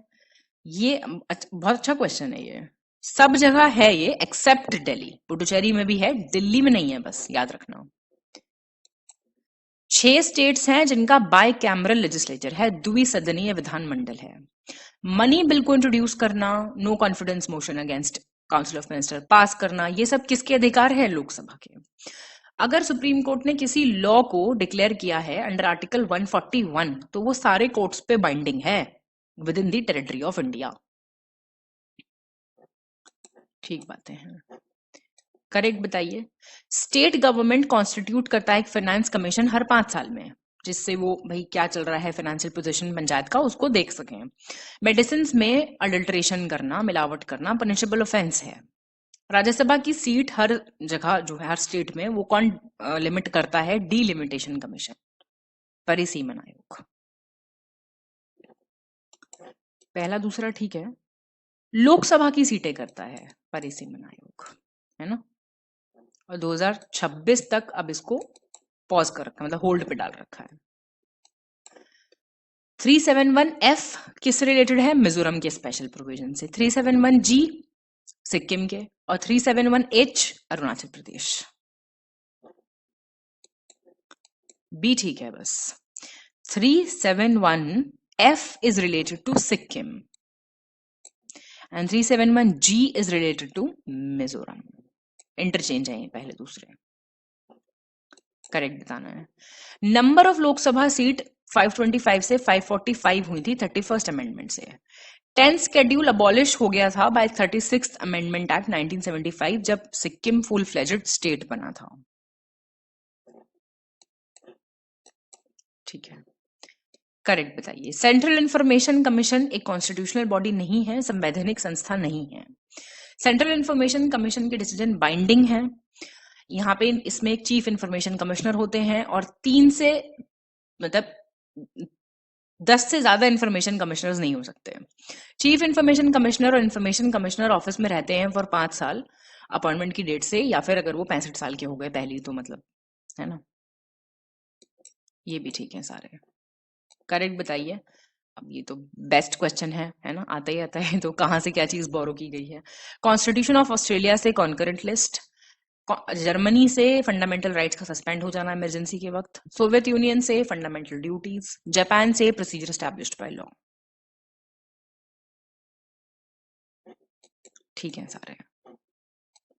ये बहुत अच्छा क्वेश्चन है ये। सब जगह है ये एक्सेप्ट दिल्ली, पुडुचेरी में भी है, दिल्ली में नहीं है, बस याद रखना। 6 स्टेट्स हैं जिनका बाय कैमरल लेजिस्लेचर है, द्विसदनीय विधानमंडल है। मनी बिल को इंट्रोड्यूस करना, no confidence motion against council of minister pass करना, ये सब किसके अधिकार है? लोकसभा के। अगर सुप्रीम कोर्ट ने किसी लॉ को डिक्लेयर किया है अंडर आर्टिकल 141 तो वो सारे कोर्ट्स पे बाइंडिंग है with in the territory of India. ठीक बातें हैं। करेक्ट बताइए। स्टेट गवर्नमेंट कॉन्स्टिट्यूट करता है एक फाइनेंस कमीशन हर 5 साल में, जिससे वो भाई क्या चल रहा है फाइनेंशियल पोजीशन पंचायत का उसको देख सकें। मेडिसिन में अडल्ट्रेशन करना, मिलावट करना पनिशेबल ऑफेंस है। राज्यसभा की सीट हर जगह जो है हर स्टेट में वो कौन लिमिट करता है? डीलिमिटेशन कमीशन, परिसीमन आयोग। पहला दूसरा ठीक है। लोकसभा की सीटें करता है परिसीमन आयोग, है ना। और 2026 तक अब इसको पॉज कर रखा है, मतलब होल्ड पे डाल रखा है। 371F किससे रिलेटेड है? मिजोरम के स्पेशल प्रोविजन से। 371G सिक्किम के, और 371H अरुणाचल प्रदेश। बी ठीक है बस। 371F is related to Sikkim and 371G is related to Mizoram. Interchange है ये पहले दूसरे। करेक्ट बताना है। नंबर ऑफ लोकसभा सीट 525 से 545 हुई थी 31st अमेंडमेंट से। 10th शेड्यूल अबॉलिश हो गया था बाय 36th अमेंडमेंट एक्ट 1975 जब सिक्किम फुल फ्लेजेड स्टेट बना था। ठीक है, करेक्ट बताइए। सेंट्रल इंफॉर्मेशन कमीशन एक कॉन्स्टिट्यूशनल बॉडी नहीं है, संवैधानिक संस्था नहीं है। सेंट्रल इंफॉर्मेशन कमीशन के डिसीजन बाइंडिंग है। यहाँ पे इसमें एक चीफ इंफॉर्मेशन कमिश्नर होते हैं और 3 से मतलब 10 से ज्यादा इंफॉर्मेशन कमिश्नर्स नहीं हो सकते। चीफ इंफॉर्मेशन कमिश्नर और इंफॉर्मेशन कमिश्नर ऑफिस में रहते हैं फॉर 5 साल अपॉइंटमेंट की डेट से, या फिर अगर वो 65 साल के हो गए पहली तो मतलब, है ना। ये भी ठीक है सारे। करेक्ट बताइए। अब ये तो बेस्ट क्वेश्चन है ना, आता ही आता है। तो कहाँ से क्या चीज बोरो की गई है? कॉन्स्टिट्यूशन ऑफ ऑस्ट्रेलिया से कॉन्करेंट लिस्ट, जर्मनी से फंडामेंटल राइट्स का सस्पेंड हो जाना इमरजेंसी के वक्त, सोवियत यूनियन से फंडामेंटल ड्यूटीज, जापान से प्रोसीजर एस्टैब्लिश्ड बाय लॉ। ठीक है सारे।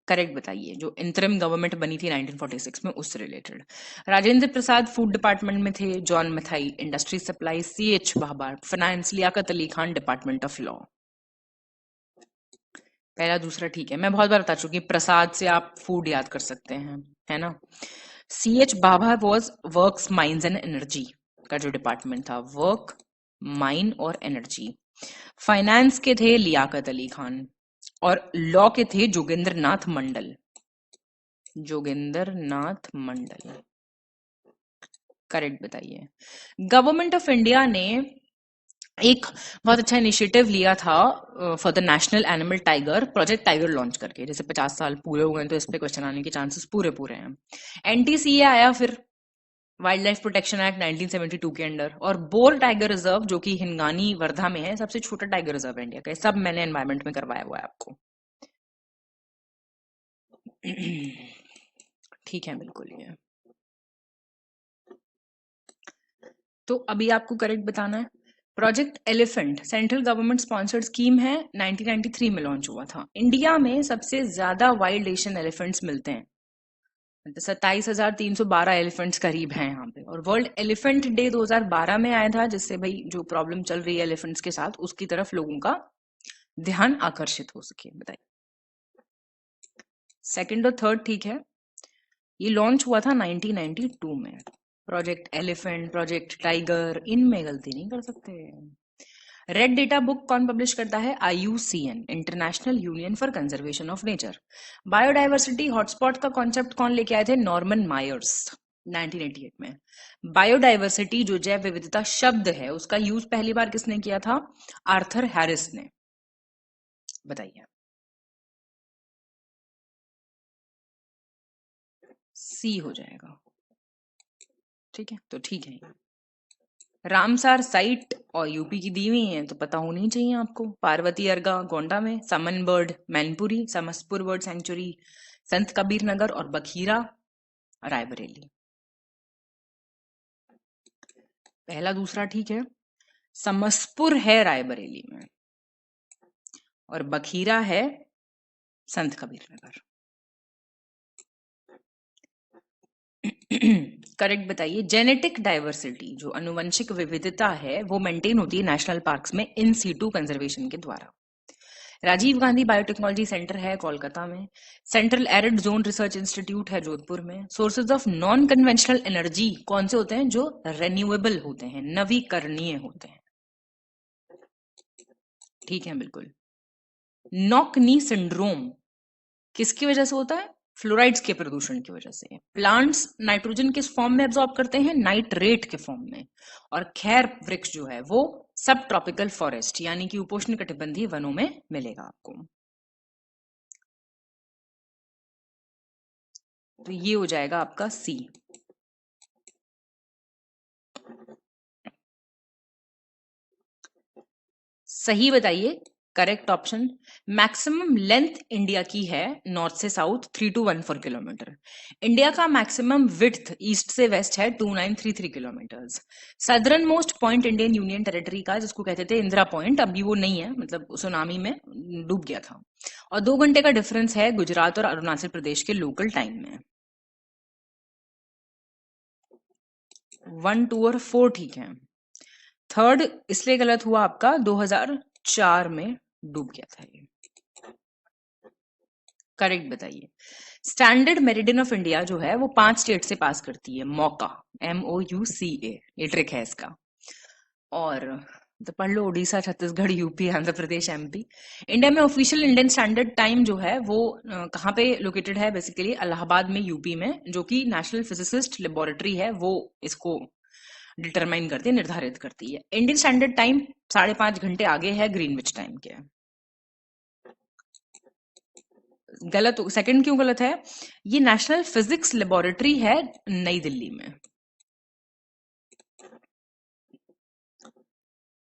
करेक्ट बताइए। जो इंटरिम गवर्नमेंट बनी थी 1946 में उससे रिलेटेड। राजेंद्र प्रसाद फूड डिपार्टमेंट में थे, John Mathai industry supply, CH Bhabha finance, Liaquat Ali Khan department of law. पहला दूसरा ठीक है। मैं बहुत बार बता चुकी हूँ, प्रसाद से आप फूड याद कर सकते हैं, है ना। CH Bhabha was works mines and energy का जो डिपार्टमेंट था, वर्क माइन और एनर्जी। फाइनेंस के थे लियाकत अली खान और लॉ के थे जोगेंद्र नाथ मंडल। जोगेंद्र नाथ मंडल। करेक्ट बताइए। गवर्नमेंट ऑफ इंडिया ने एक बहुत अच्छा इनिशिएटिव लिया था for the national animal tiger, project tiger launch करके। जैसे 50 साल पूरे हो गए तो इस पे क्वेश्चन आने के चांसेस पूरे पूरे हैं। NTCA आया फिर, वाइल्ड लाइफ प्रोटेक्शन एक्ट 1972 के अंडर, और बोर टाइगर रिजर्व जो कि हिंगानी वर्धा में है, सबसे छोटा टाइगर रिजर्व है इंडिया का। सब मैंने एनवायरमेंट में करवाया हुआ है आपको। ठीक है बिल्कुल। ये तो अभी आपको करेक्ट बताना है। Project elephant central government sponsored scheme है, 1993 में लॉन्च हुआ था। इंडिया में सबसे ज्यादा वाइल्ड एशियन एलिफेंट्स मिलते हैं, 27,312 एलिफेंट्स करीब हैं यहाँ पे। और वर्ल्ड एलिफेंट डे 2012 में आया था, जिससे भाई जो प्रॉब्लम चल रही है एलिफेंट्स के साथ उसकी तरफ लोगों का ध्यान आकर्षित हो सके। बताइए। सेकंड और थर्ड ठीक है। ये लॉन्च हुआ था 1992 में। प्रोजेक्ट एलिफेंट, प्रोजेक्ट टाइगर, इनमें गलती नहीं कर सकते। रेड डेटा बुक कौन पब्लिश करता है? IUCN, international union for conservation of nature. Biodiversity hotspot का कॉन्सेप्ट कौन लेके आए थे? नॉर्मन मायर्स 1988 में। बायोडाइवर्सिटी जो जैव विविधता शब्द है उसका यूज पहली बार किसने किया था? आर्थर हैरिस ने। बताइए। सी हो जाएगा। ठीक है, तो ठीक है। रामसार साइट और यूपी की दी हुई है तो पता होनी चाहिए आपको। पार्वती अर्गा गोंडा में, Saman bird Mainpuri, Samaspur bird sanctuary Sant Kabir नगर, और बखीरा रायबरेली। पहला दूसरा ठीक है। समसपुर है रायबरेली में और बखीरा है संत कबीर नगर। करेक्ट बताइए। जेनेटिक डाइवर्सिटी जो अनुवंशिक विविधता है वो मेंटेन होती है नेशनल पार्क्स में इन सीटू कंजर्वेशन के द्वारा। राजीव गांधी बायोटेक्नोलॉजी सेंटर है कोलकाता में। Central arid zone research institute है जोधपुर में। Sources of non conventional energy कौन से होते हैं? जो रेन्यूएबल होते हैं, नवीकरणीय होते हैं। ठीक है, बिल्कुल। नॉक नी सिंड्रोम किसकी वजह से होता है? फ्लोराइड्स के प्रदूषण की वजह से। प्लांट्स नाइट्रोजन किस फॉर्म में एब्जॉर्ब करते हैं? नाइट्रेट के फॉर्म में। और खैर वृक्ष जो है वो सब ट्रॉपिकल फॉरेस्ट यानी कि उपोष्ण कटिबंधीय वनों में मिलेगा आपको। तो ये हो जाएगा आपका सी। सही बताइए। Correct option. Maximum length India की है नॉर्थ से साउथ 3214 किलोमीटर। इंडिया का मैक्सिमम विड्थ ईस्ट से वेस्ट है 2933 kilometres. Southern most point Indian union territory का, जिसको कहते थे इंदिरा पॉइंट, अभी वो नहीं है, मतलब सुनामी में डूब गया था। और 2 घंटे का डिफरेंस है गुजरात और अरुणाचल प्रदेश के लोकल टाइम में। 1, 2 और 4 ठीक है। थर्ड इसलिए गलत हुआ आपका, 2004 में डूब गया था ये। करेक्ट बताइए। स्टैंडर्ड मेरिडियन ऑफ इंडिया जो है वो 5 स्टेट से पास करती है। मौका, MOUCA, ये ट्रिक है इसका। और तो पढ़ लो, Orissa, Chhattisgarh, UP, Andhra Pradesh, MP। India में ऑफिशियल इंडियन स्टैंडर्ड टाइम जो है वो कहाँ पे लोकेटेड है? बेसिकली इलाहाबाद में, यूपी में, जो कि नेशनल फिजिसिस्ट लेबोरेटरी है वो इसको डिटरमाइन करती है, निर्धारित करती है। इंडियन स्टैंडर्ड टाइम 5.5 घंटे आगे है ग्रीनविच टाइम के। गलत, सेकंड क्यों गलत है? ये नेशनल फिजिक्स लेबोरेटरी है नई दिल्ली में।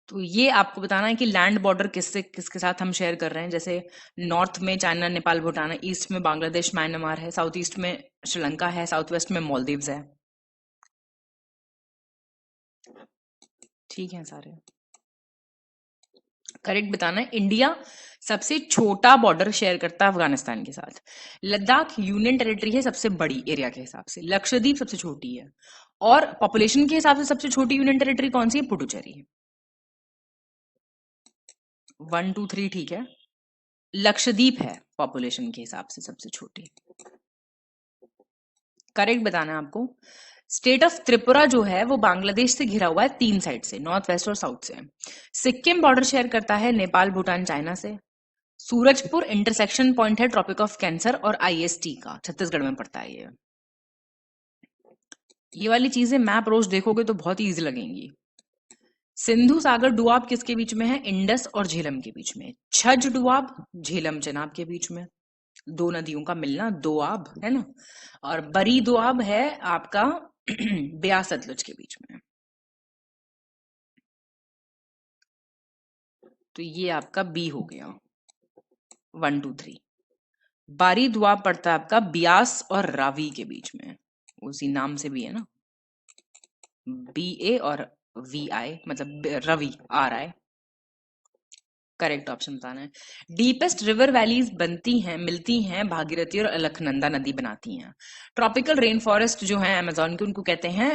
तो ये आपको बताना है कि लैंड बॉर्डर किसके साथ हम शेयर कर रहे हैं। जैसे नॉर्थ में चाइना, नेपाल, भूटान है, ईस्ट में बांग्लादेश, म्यांमार है, साउथ ईस्ट में श्रीलंका है, साउथ वेस्ट में मालदीव्स है। ठीक है सारे। करेक्ट बताना है। इंडिया सबसे छोटा बॉर्डर शेयर करता है अफगानिस्तान के साथ। लद्दाख यूनियन टेरिटरी है सबसे बड़ी एरिया के हिसाब से। लक्षद्वीप सबसे छोटी है। और पॉपुलेशन के हिसाब से सबसे छोटी यूनियन टेरिटरी कौन सी है? पुडुचेरी। 1, 2, 3 ठीक है। लक्षद्वीप है पॉपुलेशन के हिसाब से सबसे छोटी। करेक्ट बताना है आपको। स्टेट ऑफ त्रिपुरा जो है वो बांग्लादेश से घिरा हुआ है 3 साइड से, नॉर्थ वेस्ट और साउथ से। सिक्किम बॉर्डर शेयर करता है नेपाल, भूटान, चाइना से। सूरजपुर इंटरसेक्शन पॉइंट है ट्रॉपिक ऑफ कैंसर और IST का, छत्तीसगढ़ में पड़ता है ये वाली चीजें मैप रोज देखोगे तो बहुत इजी लगेंगी। सिंधु सागर डुआब किसके बीच में है? इंडस और झेलम के बीच में। छज डुआब झेलम चेनाब के बीच में। 2 नदियों का मिलना दोआब है ना। और बरी दोआब है आपका ब्यास सतलुज के बीच में। तो ये आपका बी हो गया। 1, 2, 3। बारी दोआब पड़ता है आपका ब्यास और रावी के बीच में, उसी नाम से भी है ना, BA और VI, मतलब रवि RI। करेक्ट ऑप्शन बताना है। डीपेस्ट रिवर वैलीज बनती हैं, मिलती हैं भागीरथी और अलकनंदा नदी बनाती हैं। ट्रॉपिकल रेन फॉरेस्ट जो है अमेजोन के, उनको कहते हैं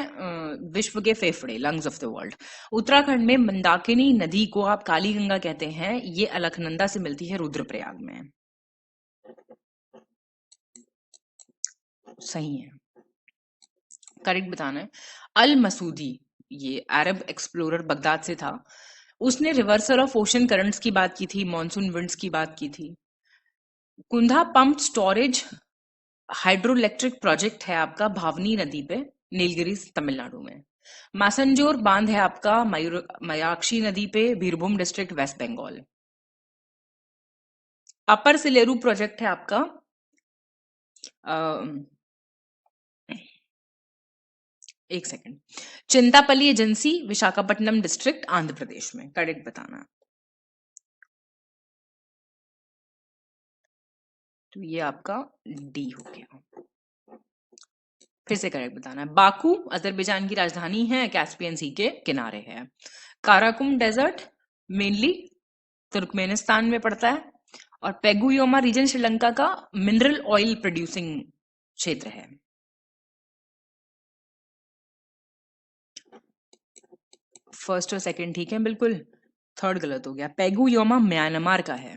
विश्व के फेफड़े, lungs of the world. Uttarakhand में मंदाकिनी नदी को आप काली गंगा कहते हैं, ये अलकनंदा से मिलती है रुद्रप्रयाग में। सही है। करेक्ट बताना है। अल मसूदी, ये अरब एक्सप्लोरर बगदाद से था। उसने रिवर्सल ऑफ ओशन करंट्स की बात की थी, मॉनसून विंड्स की बात की थी। Kundah pump storage hydro electric project है आपका भावनी नदी पे, नीलगिरी तमिलनाडु में। मासनजोर बांध है आपका मयाक्षी नदी पे, Birbhum district, west Bengal. Upper Sileru project है आपका एक second, Chintapalli agency, Visakhapatnam district, Andhra Pradesh में। करेक्ट बताना। तो ये आपका डी हो गया। फिर से करेक्ट बताना है। बाकू अजरबैजान की राजधानी है, कैस्पियन सी के किनारे है। काराकुम डेजर्ट मेनली तुर्कमेनिस्तान में पड़ता है। और पेगुयोमा रीजन श्रीलंका का मिनरल ऑयल प्रोड्यूसिंग क्षेत्र है। फर्स्ट और सेकंड ठीक है बिल्कुल। थर्ड गलत हो गया। पेगुयोमा म्यांमार का है।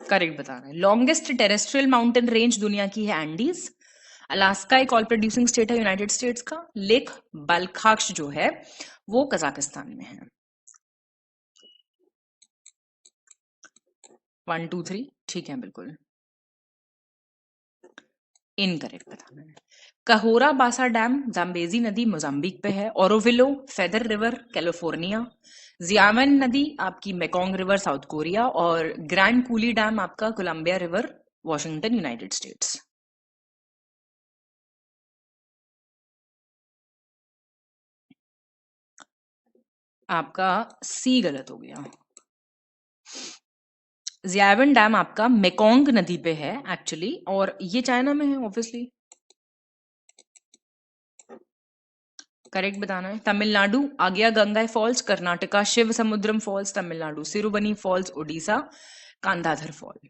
करेक्ट बताना है। लॉन्गेस्ट टेरेस्ट्रियल माउंटेन रेंज दुनिया की है एंडीज। अलास्का एक ऑयल प्रोड्यूसिंग स्टेट है यूनाइटेड स्टेट्स का। लेक बालखाक्ष जो है वो कजाकिस्तान में है। 1 2 3 ठीक है बिल्कुल। इनकरेक्ट बताना है। कहोरा बासा डैम जाम्बेजी नदी मोजाम्बिक पे है। Oroville feather river California. जियावन नदी आपकी मेकोंग रिवर साउथ कोरिया। और ग्रैंड कूली डैम आपका Columbia river Washington United States. आपका सी गलत हो गया। जियावन डैम आपका मेकोंग नदी पे है एक्चुअली, और ये चाइना में है ऑब्वियसली। करेक्ट बताना है। Tamil Nadu Agaya Ganga falls, Karnataka Shiva Samudram falls, Tamil Nadu Siruvani falls, Odisha Khandadhar fall.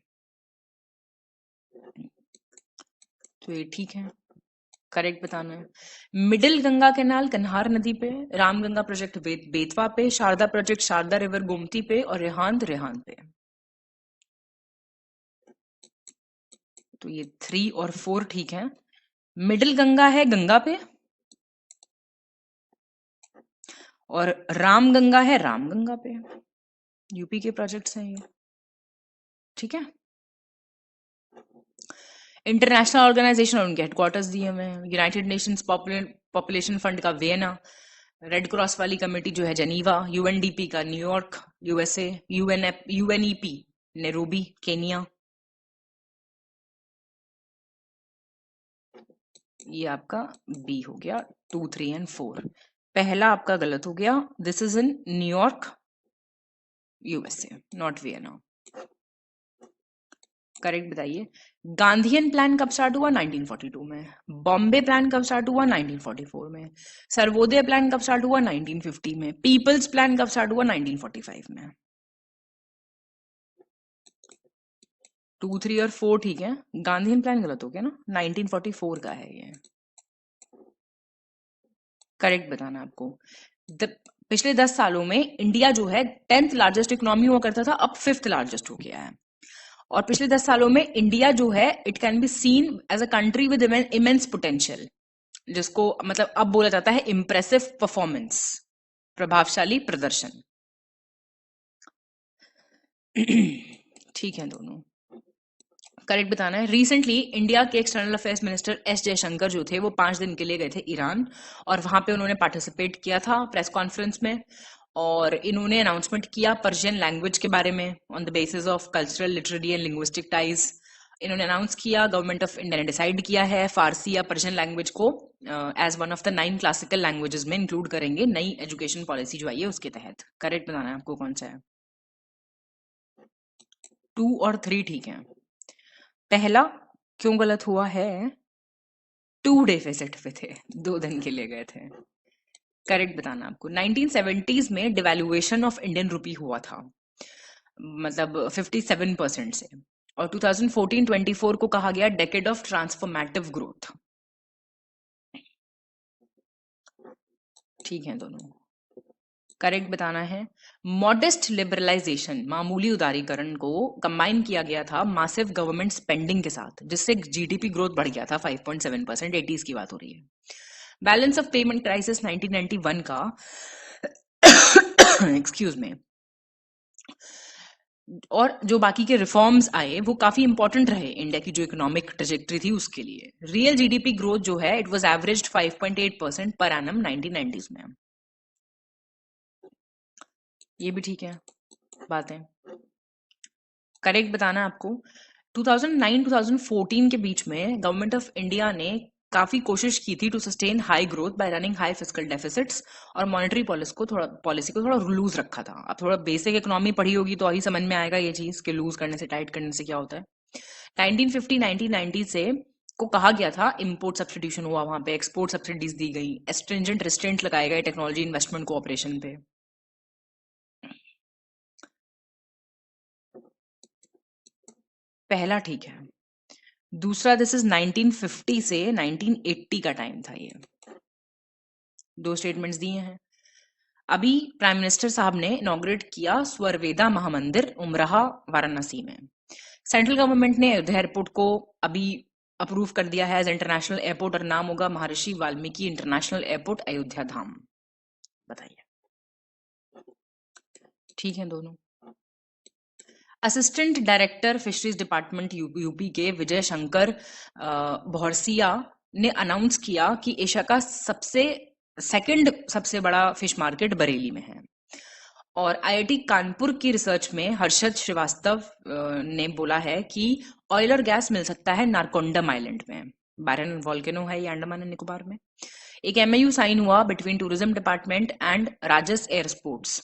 तो ये ठीक है, करेक्ट बताना है। मिडिल गंगा कैनाल कन्हार नदी पे, रामगंगा प्रोजेक्ट बेतवा पे, शारदा प्रोजेक्ट शारदा रिवर गोमती पे, और रेहांद रेहांद पे। तो ये 3 और 4 ठीक है। मिडिल गंगा है गंगा पे, और रामगंगा है रामगंगा पे। यूपी के प्रोजेक्ट्स हैं ये, ठीक है। इंटरनेशनल ऑर्गेनाइजेशन और उनके हेडक्वार्टर्स दिए हुए हैं। यूनाइटेड नेशंस पॉपुलेशन फंड का वियना। रेड क्रॉस वाली कमेटी जो है जनीवा। यूएनडीपी का New York USA. UNEP Nairobi Kenya. ये आपका बी हो गया। 2 3 एंड 4। पहला आपका गलत हो गया। This is in New York USA not Vienna. Correct बताइए। गांधीयन प्लान कब स्टार्ट हुआ? 1942 में। बॉम्बे प्लान कब स्टार्ट हुआ? 1944 में। सर्वोदय प्लान कब स्टार्ट हुआ? 1950 में। पीपल्स प्लान कब स्टार्ट हुआ? 1945 में। 2 3 और 4 ठीक है। गांधीयन प्लान गलत हो गया ना, 1944 का है ये। करेक्ट बताना आपको। पिछले 10 सालों में इंडिया जो है 10th लार्जेस्ट इकोनॉमी हुआ करता था, अब 5th लार्जेस्ट हो गया है। और पिछले 10 सालों में इंडिया जो है it can be seen as a country with immense potential, जिसको मतलब अब बोला जाता है इंप्रेसिव परफॉर्मेंस, प्रभावशाली प्रदर्शन। ठीक है दोनों। करेक्ट बताना है। रिसेंटली इंडिया के external affairs minister S Jaishankar जो थे वो 5 दिन के लिए गए थे ईरान, और वहां पे उन्होंने पार्टिसिपेट किया था प्रेस कॉन्फ्रेंस में, और इन्होंने अनाउंसमेंट किया पर्शियन लैंग्वेज के बारे में on the basis of cultural literary and linguistic ties. इन्होंने अनाउंस किया, गवर्नमेंट ऑफ इंडिया ने डिसाइड किया है फारसी या पर्शियन लैंग्वेज को as one of the 9 classical languages में इंक्लूड करेंगे नई एजुकेशन पॉलिसी जो आई है उसके तहत। करेक्ट बताना है आपको कौन सा है। 2 और 3 ठीक है। पहला क्यों गलत हुआ है? 2 डे विजिट पे थे, 2 दिन के लिए गए थे। करेक्ट बताना आपको। 1970s में डिवैल्यूएशन ऑफ इंडियन रुपी हुआ था, मतलब 57% से, और 2014-24 को कहा गया डेकेड ऑफ ट्रांसफॉर्मेटिव ग्रोथ। ठीक है दोनों। करेक्ट बताना है। मॉडेस्ट लिबरलाइजेशन, मामूली उदारीकरण को कंबाइन किया गया था मासिव गवर्नमेंट स्पेंडिंग के साथ, जिससे जीडीपी ग्रोथ बढ़ गया था 5.7%। 80s की बात हो रही है। बैलेंस ऑफ पेमेंट क्राइसिस 1991 का एक्सक्यूज में, और जो बाकी के रिफॉर्म्स आए वो काफी इंपॉर्टेंट रहे इंडिया की जो इकोनॉमिक ट्रेजेक्टरी थी उसके लिए। रियल जीडीपी ग्रोथ जो है it was averaged 5.8% per annum 1990s में। ये भी ठीक है बातें। करेक्ट बताना आपको। 2009-2014 के बीच में गवर्नमेंट ऑफ इंडिया ने काफी कोशिश की थी to sustain high growth by running high fiscal deficits, और मॉनेटरी पॉलिसी को थोड़ा लूज रखा था। अब थोड़ा बेसिक इकोनॉमी पढ़ी होगी तो अभी समझ में आएगा ये चीज कि लूज करने से टाइट करने से क्या होता है। 1950-1990 से को कहा गया था इम्पोर्ट सब्सिट्यूशन हुआ, वहां पे एक्सपोर्ट सब्सिडीज दी गई, एस्ट्रिंजेंट रिस्ट्रेंट लगाए गए टेक्नोलॉजी इन्वेस्टमेंट कोऑपरेशन पे। पहला ठीक है। दूसरा दिस इज 1950 से 1980 का टाइम था ये। 2 स्टेटमेंट्स दिए हैं। अभी प्राइम मिनिस्टर साहब ने इनॉग्रेट किया स्वरवेदा महामंदिर उमराह वाराणसी में। सेंट्रल गवर्नमेंट ने अयोध्या एयरपोर्ट को अभी अप्रूव कर दिया है एज इंटरनेशनल एयरपोर्ट और नाम होगा महर्षि वाल्मीकि इंटरनेशनल एयरपोर्ट अयोध्या धाम। बताइए, ठीक है दोनों। Assistant director fisheries department UP के विजय शंकर भौरसिया ने अनाउंस किया कि एशिया का सेकंड सबसे बड़ा फिश मार्केट बरेली में है। और आईआईटी कानपुर की रिसर्च में हर्षद श्रीवास्तव ने बोला है कि ऑयल और गैस मिल सकता है नारकोंडम आइलैंड में। बैरन वॉल्केनो है ये अंडमान एंड निकोबार में। एक एमओयू साइन हुआ between tourism department and Rajas air sports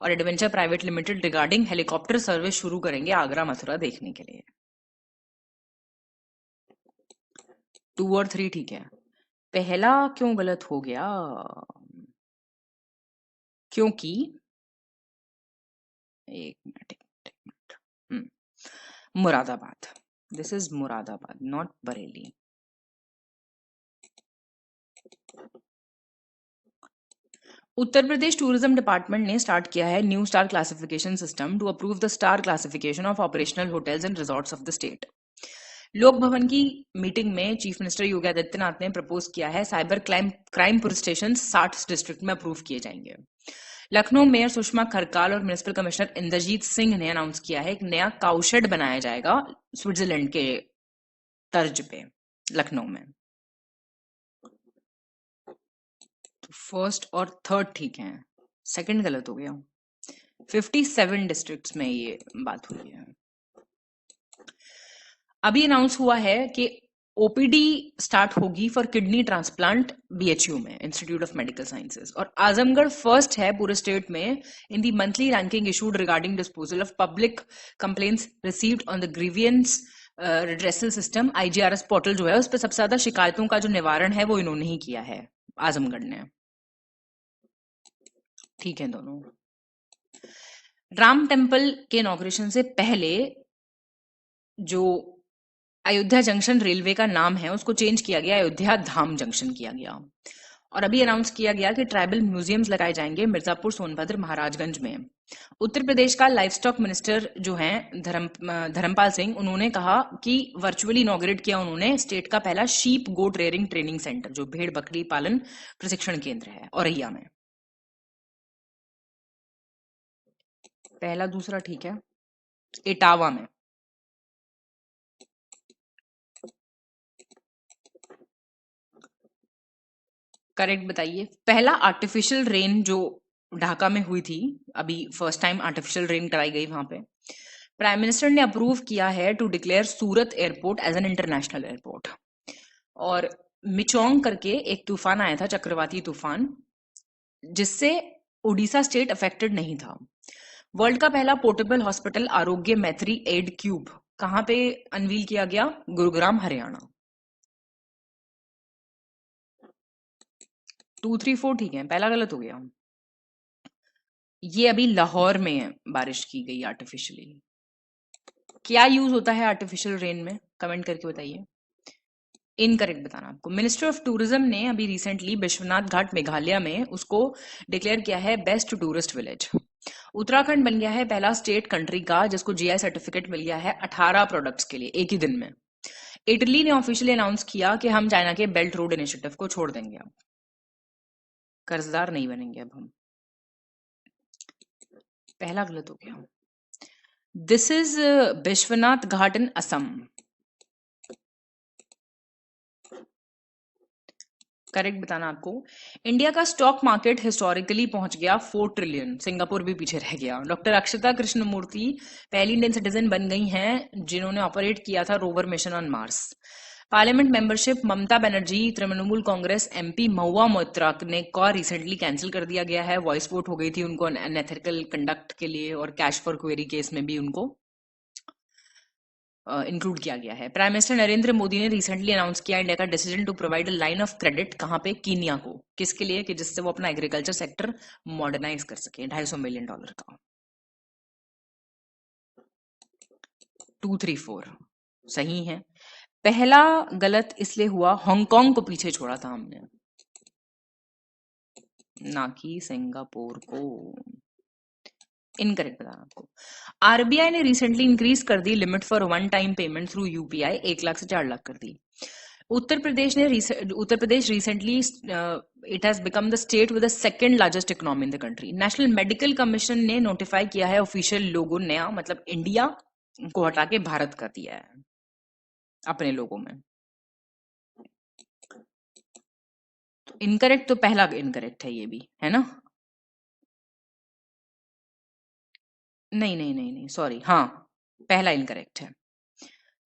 और adventure private limited regarding helicopter service शुरू करेंगे आगरा मथुरा देखने के लिए। 2 और 3 ठीक है। पहला क्यों गलत हो गया? क्योंकि एक मिनट Moradabad, this is Moradabad not Bareilly. Uttar Pradesh tourism department ने स्टार्ट किया है new star classification system to approve the star classification of operational hotels and resorts of the state. Lok Bhavan की मीटिंग में चीफ मिनिस्टर योगी आदित्यनाथ ने प्रपोज किया है cyber crime police station 60 district में अप्रूव किए जाएंगे। लखनऊ मेयर सुषमा खरकाल और म्युनिसिपल कमिश्नर इंद्रजीत सिंह ने अनाउंस किया है एक नया काउशेड बनाया जाएगा स्विट्जरलैंड के तर्ज पे लखनऊ में। तो फर्स्ट और थर्ड ठीक है, सेकंड गलत हो गया। 57 डिस्ट्रिक्ट्स में ये बात हुई है। अभी अनाउंस हुआ है कि ओपीडी स्टार्ट होगी फॉर किडनी ट्रांसप्लांट बीएचयू में, इंस्टीट्यूट ऑफ मेडिकल साइंसेज। और आजमगढ़ फर्स्ट है पूरे स्टेट में in the monthly ranking issued regarding disposal of public complaints received on the grievance redressal system. IGRS portal जो है उस पर सबसे ज्यादा शिकायतों का जो निवारण है वो इन्होंने ही किया है, आजमगढ़ ने। ठीक है दोनों। राम टेम्पल के इनॉग्रेशन से पहले जो अयोध्या जंक्शन रेलवे का नाम है उसको चेंज किया गया, अयोध्या धाम जंक्शन किया गया। और अभी अनाउंस किया गया कि ट्राइबल म्यूजियम्स लगाए जाएंगे मिर्जापुर, सोनभद्र, महाराजगंज में। उत्तर प्रदेश का लाइफ स्टॉक मिनिस्टर जो हैं धर्मपाल सिंह, उन्होंने कहा कि वर्चुअली इनॉग्रेट किया उन्होंने स्टेट का पहला sheep goat rearing training centre जो भेड़ बकरी पालन प्रशिक्षण केंद्र है औरैया में। पहला दूसरा ठीक है। इटावा में। करेक्ट बताइए। पहला आर्टिफिशियल रेन जो ढाका में हुई थी, अभी फर्स्ट टाइम आर्टिफिशियल रेन कराई गई वहां पे। प्राइम मिनिस्टर ने अप्रूव किया है to declare Surat airport as an international airport. और मिचोंग करके एक तूफान आया था, चक्रवाती तूफान, जिससे उड़ीसा स्टेट अफेक्टेड नहीं था। वर्ल्ड का पहला पोर्टेबल हॉस्पिटल आरोग्य मैत्री एड क्यूब कहां पे अनवील किया गया? गुरुग्राम, हरियाणा। 2, 3, 4 ठीक है। पहला गलत हो गया। ये अभी लाहौर में बारिश की गई आर्टिफिशियली। क्या यूज होता है आर्टिफिशियल रेन में? कमेंट करके बताइए। इनकरेक्ट बताना आपको। मिनिस्ट्री ऑफ टूरिज्म ने अभी रिसेंटली विश्वनाथ घाट मेघालय में उसको डिक्लेयर किया है बेस्ट टूरिस्ट विलेज। उत्तराखंड बन गया है पहला स्टेट कंट्री का जिसको जीआई सर्टिफिकेट मिल गया है 18 प्रोडक्ट्स के लिए एक ही दिन में। इटली ने ऑफिशियली अनाउंस किया कि हम चाइना के बेल्ट रोड इनिशिएटिव को छोड़ देंगे, अब कर्जदार नहीं बनेंगे अब हम। पहला गलत हो गया। This is Vishwanath Ghat in Assam. Correct बताना आपको। इंडिया का स्टॉक मार्केट हिस्टोरिकली पहुंच गया 4 ट्रिलियन, सिंगापुर भी पीछे रह गया। डॉक्टर अक्षता कृष्णमूर्ति पहली इंडियन सिटीजन बन गई हैं जिन्होंने ऑपरेट किया था rover mission on Mars. Parliament membership Mamata Banerjee Trinamool Congress MP Mahua Moitra ने का रिसेंटली कैंसिल कर दिया गया है। वॉइस वोट हो गई थी उनको अनएथिकल कंडक्ट के लिए और कैश फॉर क्वेरी केस में भी उनको इंक्लूड किया गया है। प्राइम मिनिस्टर नरेंद्र मोदी ने रिसेंटली अनाउंस किया इंडिया का decision to provide a line of credit कहां पे? कीनिया को। किसके लिए? कि जिससे वो अपना एग्रीकल्चर सेक्टर मॉडर्नाइज कर सके। $250 मिलियन का। 2, 3, 4 सही है। पहला गलत इसलिए हुआ हांगकांग को पीछे छोड़ा था हमने। ना कि सिंगापुर को। इनकरेक्ट बताना आपको। आरबीआई ने रिसेंटली इंक्रीज कर दी limit for one time payment through UPI, 1 lakh से 4 लाख कर दी। Uttar Pradesh recently it has become the state with the second largest economy in the country. National medical commission ने नोटिफाई किया है ऑफिशियल लोगो नया, मतलब इंडिया को हटा के भारत कर दिया है अपने लोगों में। तो इनकरेक्ट तो पहला इनकरेक्ट है, ये भी है ना? नहीं नहीं नहीं नहीं, सॉरी, हाँ पहला इनकरेक्ट है।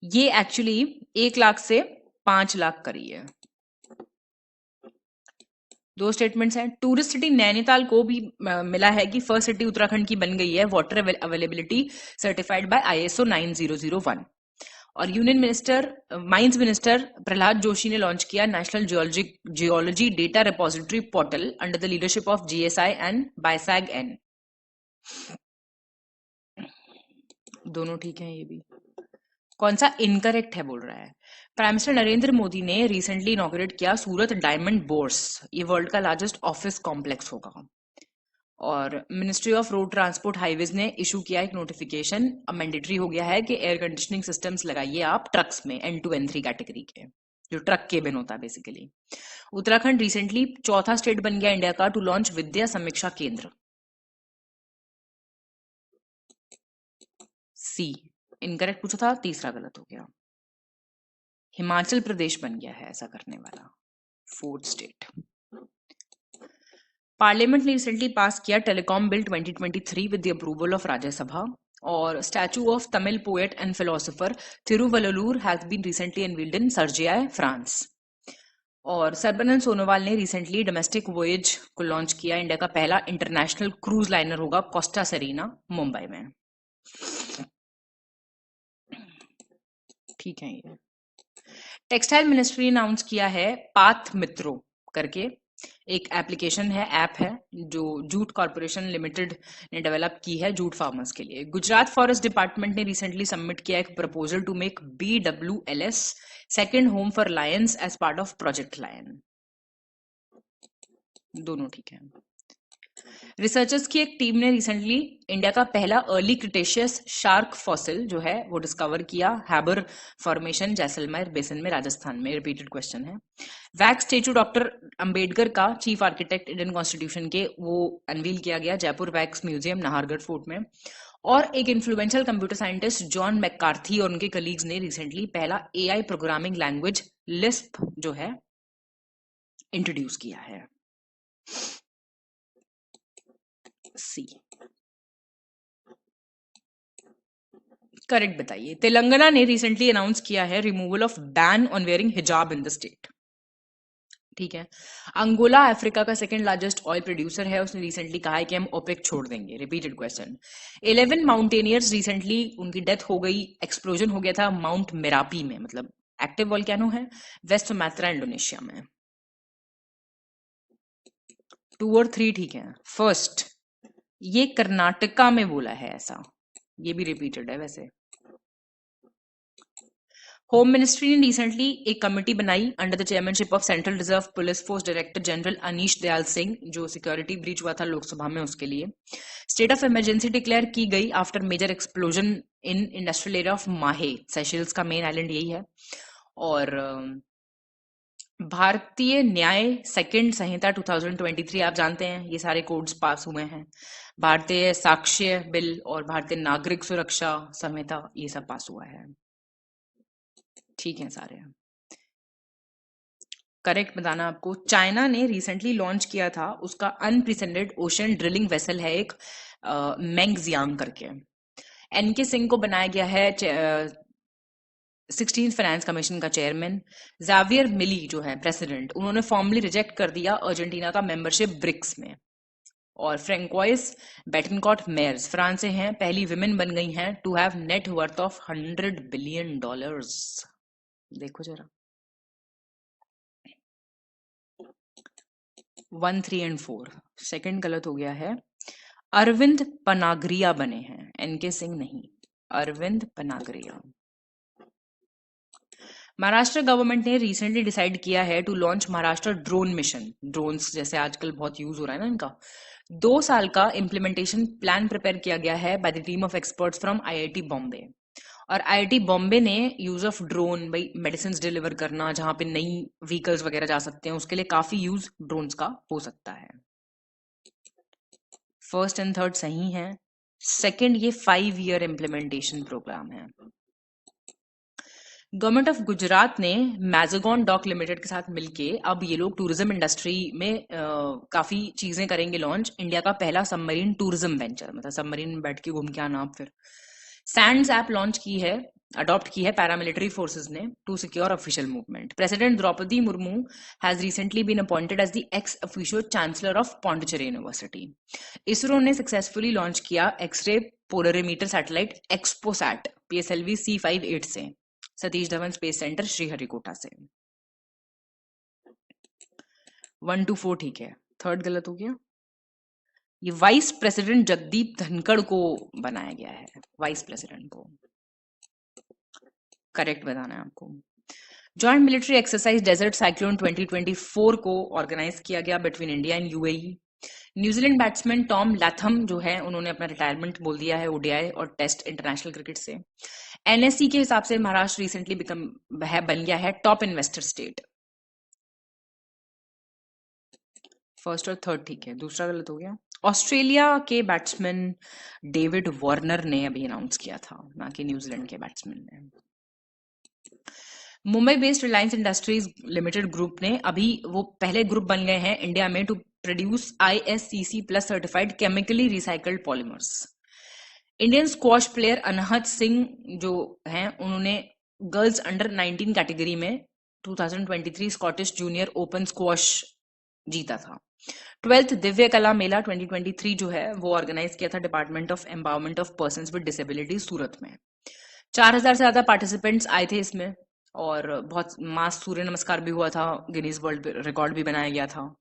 ये एक्चुअली 1 लाख से 5 लाख करी है। दो स्टेटमेंट्स हैं। टूरिस्ट सिटी नैनीताल को भी मिला है कि फर्स्ट सिटी उत्तराखंड की बन गई है water availability certified by ISO 9001। और union minister mines minister Pralhad Joshi ने लॉन्च किया national geology data repository portal under the leadership of GSI and BISAG N. दोनों ठीक है। ये भी कौन सा इनकरेक्ट है बोल रहा है। प्राइम मिनिस्टर नरेंद्र मोदी ने रिसेंटली इनॉग्रेट किया सूरत डायमंड बोर्स, ये वर्ल्ड का लार्जेस्ट ऑफिस कॉम्प्लेक्स होगा। और ministry of road transport highways ने इशू किया एक नोटिफिकेशन, अब मैंडेटरी हो गया है कि एयर कंडीशनिंग सिस्टम्स लगाइए आप ट्रक्स में, N2 N3 कैटेगरी के, जो ट्रक केबिन होता है बेसिकली। उत्तराखंड रिसेंटली चौथा स्टेट बन गया इंडिया का टू लॉन्च विद्या समीक्षा केंद्र। सी इनकरेक्ट पूछा था, तीसरा गलत हो गया। हिमाचल प्रदेश बन गया है ऐसा करने वाला, फोर्थ स्टेट। पार्लियामेंट ने रिसेंटली पास किया telecom bill 2023 with the approval of Rajya Sabha. और statue of Tamil poet and philosopher Thiruvalluvar has been recently unveiled in Cergy, France. और सर्बानंद सोनोवाल ने रिसेंटली डोमेस्टिक वॉयज को लॉन्च किया, इंडिया का पहला इंटरनेशनल क्रूज लाइनर होगा कोस्टा सेरीना मुंबई में। ठीक है। ये टेक्सटाइल मिनिस्ट्री ने अनाउंस किया है पाथ मित्रो करके एक एप्लीकेशन है, ऐप है, जो जूट कॉर्पोरेशन लिमिटेड ने डेवलप की है जूट फार्मर्स के लिए। गुजरात फॉरेस्ट डिपार्टमेंट ने रिसेंटली सबमिट किया एक proposal to make BWLS second home for lions as part of project lion. दोनों ठीक है। रिसर्चर्स की एक टीम ने रिसेंटली इंडिया का पहला अर्ली क्रिटेशियस शार्क फॉसिल जो है वो डिस्कवर किया, हैबर फॉर्मेशन जैसलमेर बेसिन में, राजस्थान में। रिपीटेड क्वेश्चन है। वैक्स स्टेचू डॉक्टर अंबेडकर का चीफ आर्किटेक्ट इंडियन कॉन्स्टिट्यूशन के वो अनवील किया गया Jaipur wax museum Nahargarh fort में। और एक influential computer scientist John McCarthy और उनके कलीग्स ने रिसेंटली पहला AI प्रोग्रामिंग लैंग्वेज लिस्प जो है इंट्रोड्यूस किया है। सी करेक्ट बताइए। तेलंगाना ने रिसेंटली अनाउंस किया है removal of ban on wearing हिजाब इन द स्टेट। ठीक है। अंगोला अफ्रीका का सेकंड लार्जेस्ट ऑयल प्रोड्यूसर है, उसने रिसेंटली कहा है कि हम ओपेक छोड़ देंगे। Repeated question. 11 माउंटेनियर्स रिसेंटली उनकी डेथ हो गई, एक्सप्लोजन हो गया था माउंट मेरापी में, मतलब एक्टिव वोल्केनो है, वेस्ट सुमात्रा इंडोनेशिया में। 2 और 3 ठीक है। फर्स्ट ये कर्नाटका में बोला है ऐसा, ये भी रिपीटेड है वैसे। होम मिनिस्ट्री ने रिसेंटली एक कमेटी बनाई under the chairmanship of central reserve police force director general Anish Dayal Singh, जो सिक्योरिटी ब्रीच हुआ था लोकसभा में उसके लिए। स्टेट ऑफ इमरजेंसी डिक्लेयर की गई after major explosion in industrial area of Mahe, Seychelles का मेन आइलैंड यही है। और भारतीय न्याय सेकंड संहिता 2023 आप जानते हैं ये सारे कोड्स पास हुए हैं। भारतीय साक्ष्य बिल और भारतीय नागरिक सुरक्षा संहिता ये सब पास हुआ है। ठीक है सारे। करेक्ट बताना आपको। चाइना ने रिसेंटली लॉन्च किया था उसका अनप्रेसिडेंटेड ओशन ड्रिलिंग वेसल है एक मेंगजियांग करके। एनके सिंह को बनाया गया है 16th फाइनेंस कमीशन का चेयरमैन। जावियर मिली जो है प्रेसिडेंट, उन्होंने फॉर्मली रिजेक्ट कर दिया अर्जेंटीना का मेंबरशिप ब्रिक्स में। और फ्रेंकोइस बेटनकॉट मेयर्स फ्रांस से हैं, पहली विमेन बन गई हैं to have net worth of $100 billion. देखो जरा 1, 3 एंड 4 सेकंड गलत हो गया है। अरविंद पनागरिया बने हैं, एनके सिंह नहीं, अरविंद पनागरिया। महाराष्ट्र गवर्नमेंट ने रिसेंटली डिसाइड किया है to launch Maharashtra drone mission. Drones जैसे आजकल बहुत यूज हो रहा है ना इनका। 2 साल का इम्प्लीमेंटेशन प्लान प्रिपेयर किया गया है by the team of experts from IIT Bombay. और आईआईटी बॉम्बे ने यूज ऑफ ड्रोन, भाई मेडिसिन डिलीवर करना, जहां पे नई व्हीकल्स वगैरह जा सकते हैं, उसके लिए काफी यूज ड्रोन्स का हो सकता है। फर्स्ट एंड थर्ड सही है। सेकंड, ये 5 ईयर इम्प्लीमेंटेशन प्रोग्राम है। गवर्नमेंट ऑफ गुजरात ने मैज़गॉन डॉक लिमिटेड के साथ मिलके अब ये लोग टूरिज्म इंडस्ट्री में काफी चीजें करेंगे लॉन्च। इंडिया का पहला सबमरीन टूरिज्म वेंचर, मतलब सबमरीन में बैठ के घूम के आना। आप फिर सैंड्स ऐप लॉन्च की है, अडॉप्ट की है पैरामिलिट्री फोर्सेस ने to secure official movement. President Droupadi Murmu has recently been appointed as the ex officio chancellor of Pondicherry university. ISRO ने सक्सेसफुली लॉन्च किया x-ray polarimeter satellite XPoSat PSLV C58 से सतीश धवन स्पेस सेंटर श्रीहरिकोटा से। 1 to 4 ठीक है। थर्ड गलत हो गया। ये वाइस प्रेसिडेंट जगदीप धनखड़ को बनाया गया है, वाइस प्रेसिडेंट को। करेक्ट बताना है आपको। Joint military exercise desert cyclone 2024 को ऑर्गेनाइज किया गया between India and UAE। New Zealand batsman Tom Latham जो है, उन्होंने अपना रिटायरमेंट बोल दिया है ODI और टेस्ट इंटरनेशनल क्रिकेट से। NSE के हिसाब से महाराष्ट्र रिसेंटली बन गया है टॉप इन्वेस्टर स्टेट। फर्स्ट और थर्ड ठीक है, दूसरा गलत हो गया। ऑस्ट्रेलिया के बैट्समैन डेविड वार्नर ने अभी अनाउंस किया था, ना कि न्यूजीलैंड के बैट्समैन ने। Mumbai based Reliance industries limited group ने अभी वो पहले ग्रुप बन गए हैं इंडिया में to produce ISCC+ certified chemically recycled polymers. Indian squash player Anahat Singh जो हैं, उन्होंने गर्ल्स अंडर 19 कैटेगरी में 2023 स्कॉटिश जूनियर ओपन स्क्वॉश जीता था। 12th दिव्य कला मेला 2023 जो है वो ऑर्गेनाइज किया था department of empowerment of persons with disability Surat में। 4000 से ज्यादा पार्टिसिपेंट्स आए थे इसमें और बहुत मास सूर्य नमस्कार भी हुआ था, गिनीज वर्ल्ड रिकॉर्ड भी बनाया गया था।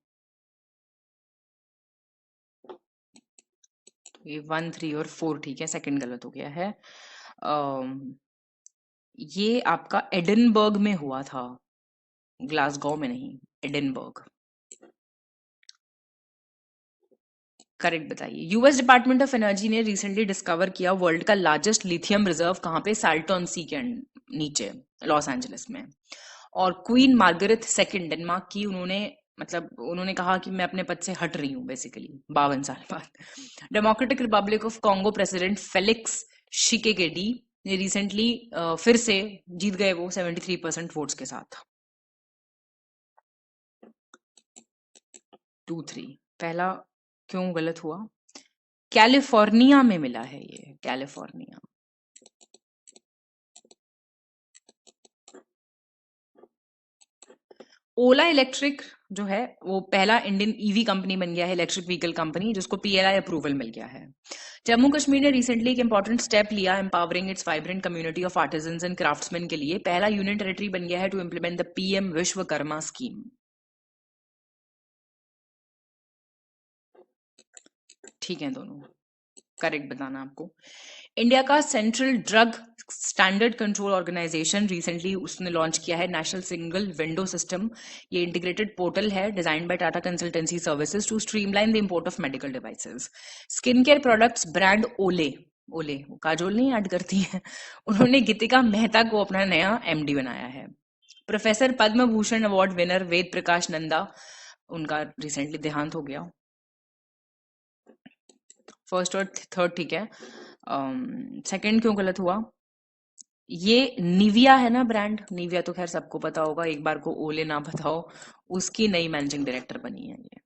ये 1, 3 और 4 ठीक है, सेकंड गलत हो गया है। ये आपका एडिनबर्ग में हुआ था, ग्लासगो में नहीं, एडिनबर्ग। करेक्ट बताइए। यूएस डिपार्टमेंट ऑफ एनर्जी ने रिसेंटली डिस्कवर किया वर्ल्ड का लार्जेस्ट लिथियम रिजर्व कहाँ पे, साल्टन सी के नीचे लॉस एंजलिस में। और क्वीन मार्गरेट सेकंड डेनमार्क की, उन्होंने कहा कि मैं अपने पद से हट रही हूँ बेसिकली 52 साल बाद। Democratic republic of Congo president Felix Tshisekedi ने रिसेंटली फिर से जीत गए वो 73% वोट्स के साथ। 2, 3 पहला क्यों गलत हुआ? कैलिफोर्निया में मिला है ये, कैलिफोर्निया। ओला इलेक्ट्रिक जो है वो पहला इंडियन ईवी कंपनी बन गया है, इलेक्ट्रिक व्हीकल कंपनी, जिसको PLI अप्रूवल मिल गया है। जम्मू कश्मीर ने रिसेंटली एक इंपॉर्टेंट स्टेप लिया empowering its vibrant community of artisans and craftsmen के लिए। पहला यूनियन टेरिटरी बन गया है to implement the PM Vishwakarma scheme. ठीक है दोनों, करेक्ट बताना आपको। इंडिया का central drug standard control organisation recently उसने लॉन्च किया है नेशनल सिंगल विंडो सिस्टम। ये इंटीग्रेटेड पोर्टल है design by Tata consultancy services to streamline the import of medical devices. Skin care products brand Olay वो काजोल नहीं ऐड करती है, उन्होंने गीतिका मेहता को अपना नया MD बनाया है। Professor Padma Bhushan award winner Ved Prakash Nanda, उनका रिसेंटली देहांत हो गया। फर्स्ट और थर्ड ठीक है। सेकंड क्यों गलत हुआ? ये निविया है ना ब्रांड, निविया तो खैर सबको पता होगा, एक बार को ओले ना बताओ, उसकी नई मैनेजिंग डायरेक्टर बनी है ये।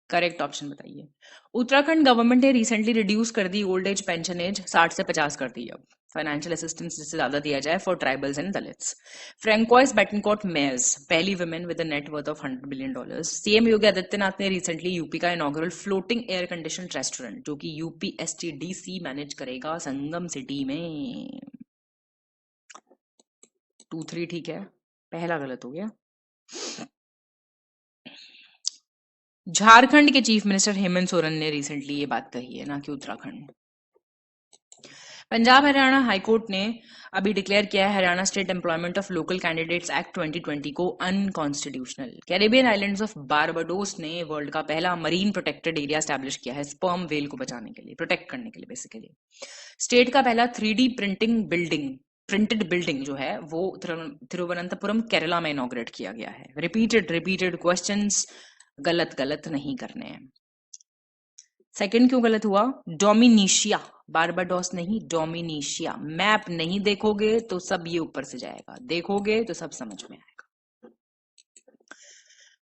करेक्ट ऑप्शन बताइए। उत्तराखंड गवर्नमेंट ने रिसेंटली रिड्यूस कर दी ओल्ड एज पेंशन एज, 60 से 50 कर दी। अब फाइनेंशियल असिस्टेंस जिससे ज्यादा दिया जाए for tribals and Dalits. Francoise Bettencourt Meyers, पहली women with a net worth of $100 billion। CM Yogi Adityanath ने रिसेंटली यूपी का inaugural floating air condition restaurant, जो कि UPSTDC मैनेज करेगा, संगम सिटी में। 2, 3 ठीक है, पहला गलत हो गया। झारखंड के चीफ मिनिस्टर हेमंत सोरेन ने रिसेंटली ये बात कही है, ना कि उत्तराखंड। पंजाब हरियाणा हाईकोर्ट ने अभी डिक्लेयर किया है Haryana state employment of local candidates act 2020 को unconstitutional. Caribbean islands of Barbados ने वर्ल्ड का पहला मरीन प्रोटेक्टेड एरिया स्टैब्लिश किया है स्पर्म वेल को बचाने के लिए, प्रोटेक्ट करने के लिए बेसिकली। स्टेट का पहला 3D प्रिंटेड बिल्डिंग जो है वो तिरुवनंतपुरम केरला में इनॉग्रेट किया गया है। रिपीटेड क्वेश्चंस गलत गलत नहीं करने हैं। सेकंड क्यों गलत हुआ? डोमिनिशिया, बारबाडोस नहीं, डोमिनिशिया। मैप नहीं देखोगे तो सब ये ऊपर से जाएगा, देखोगे तो सब समझ में आएगा।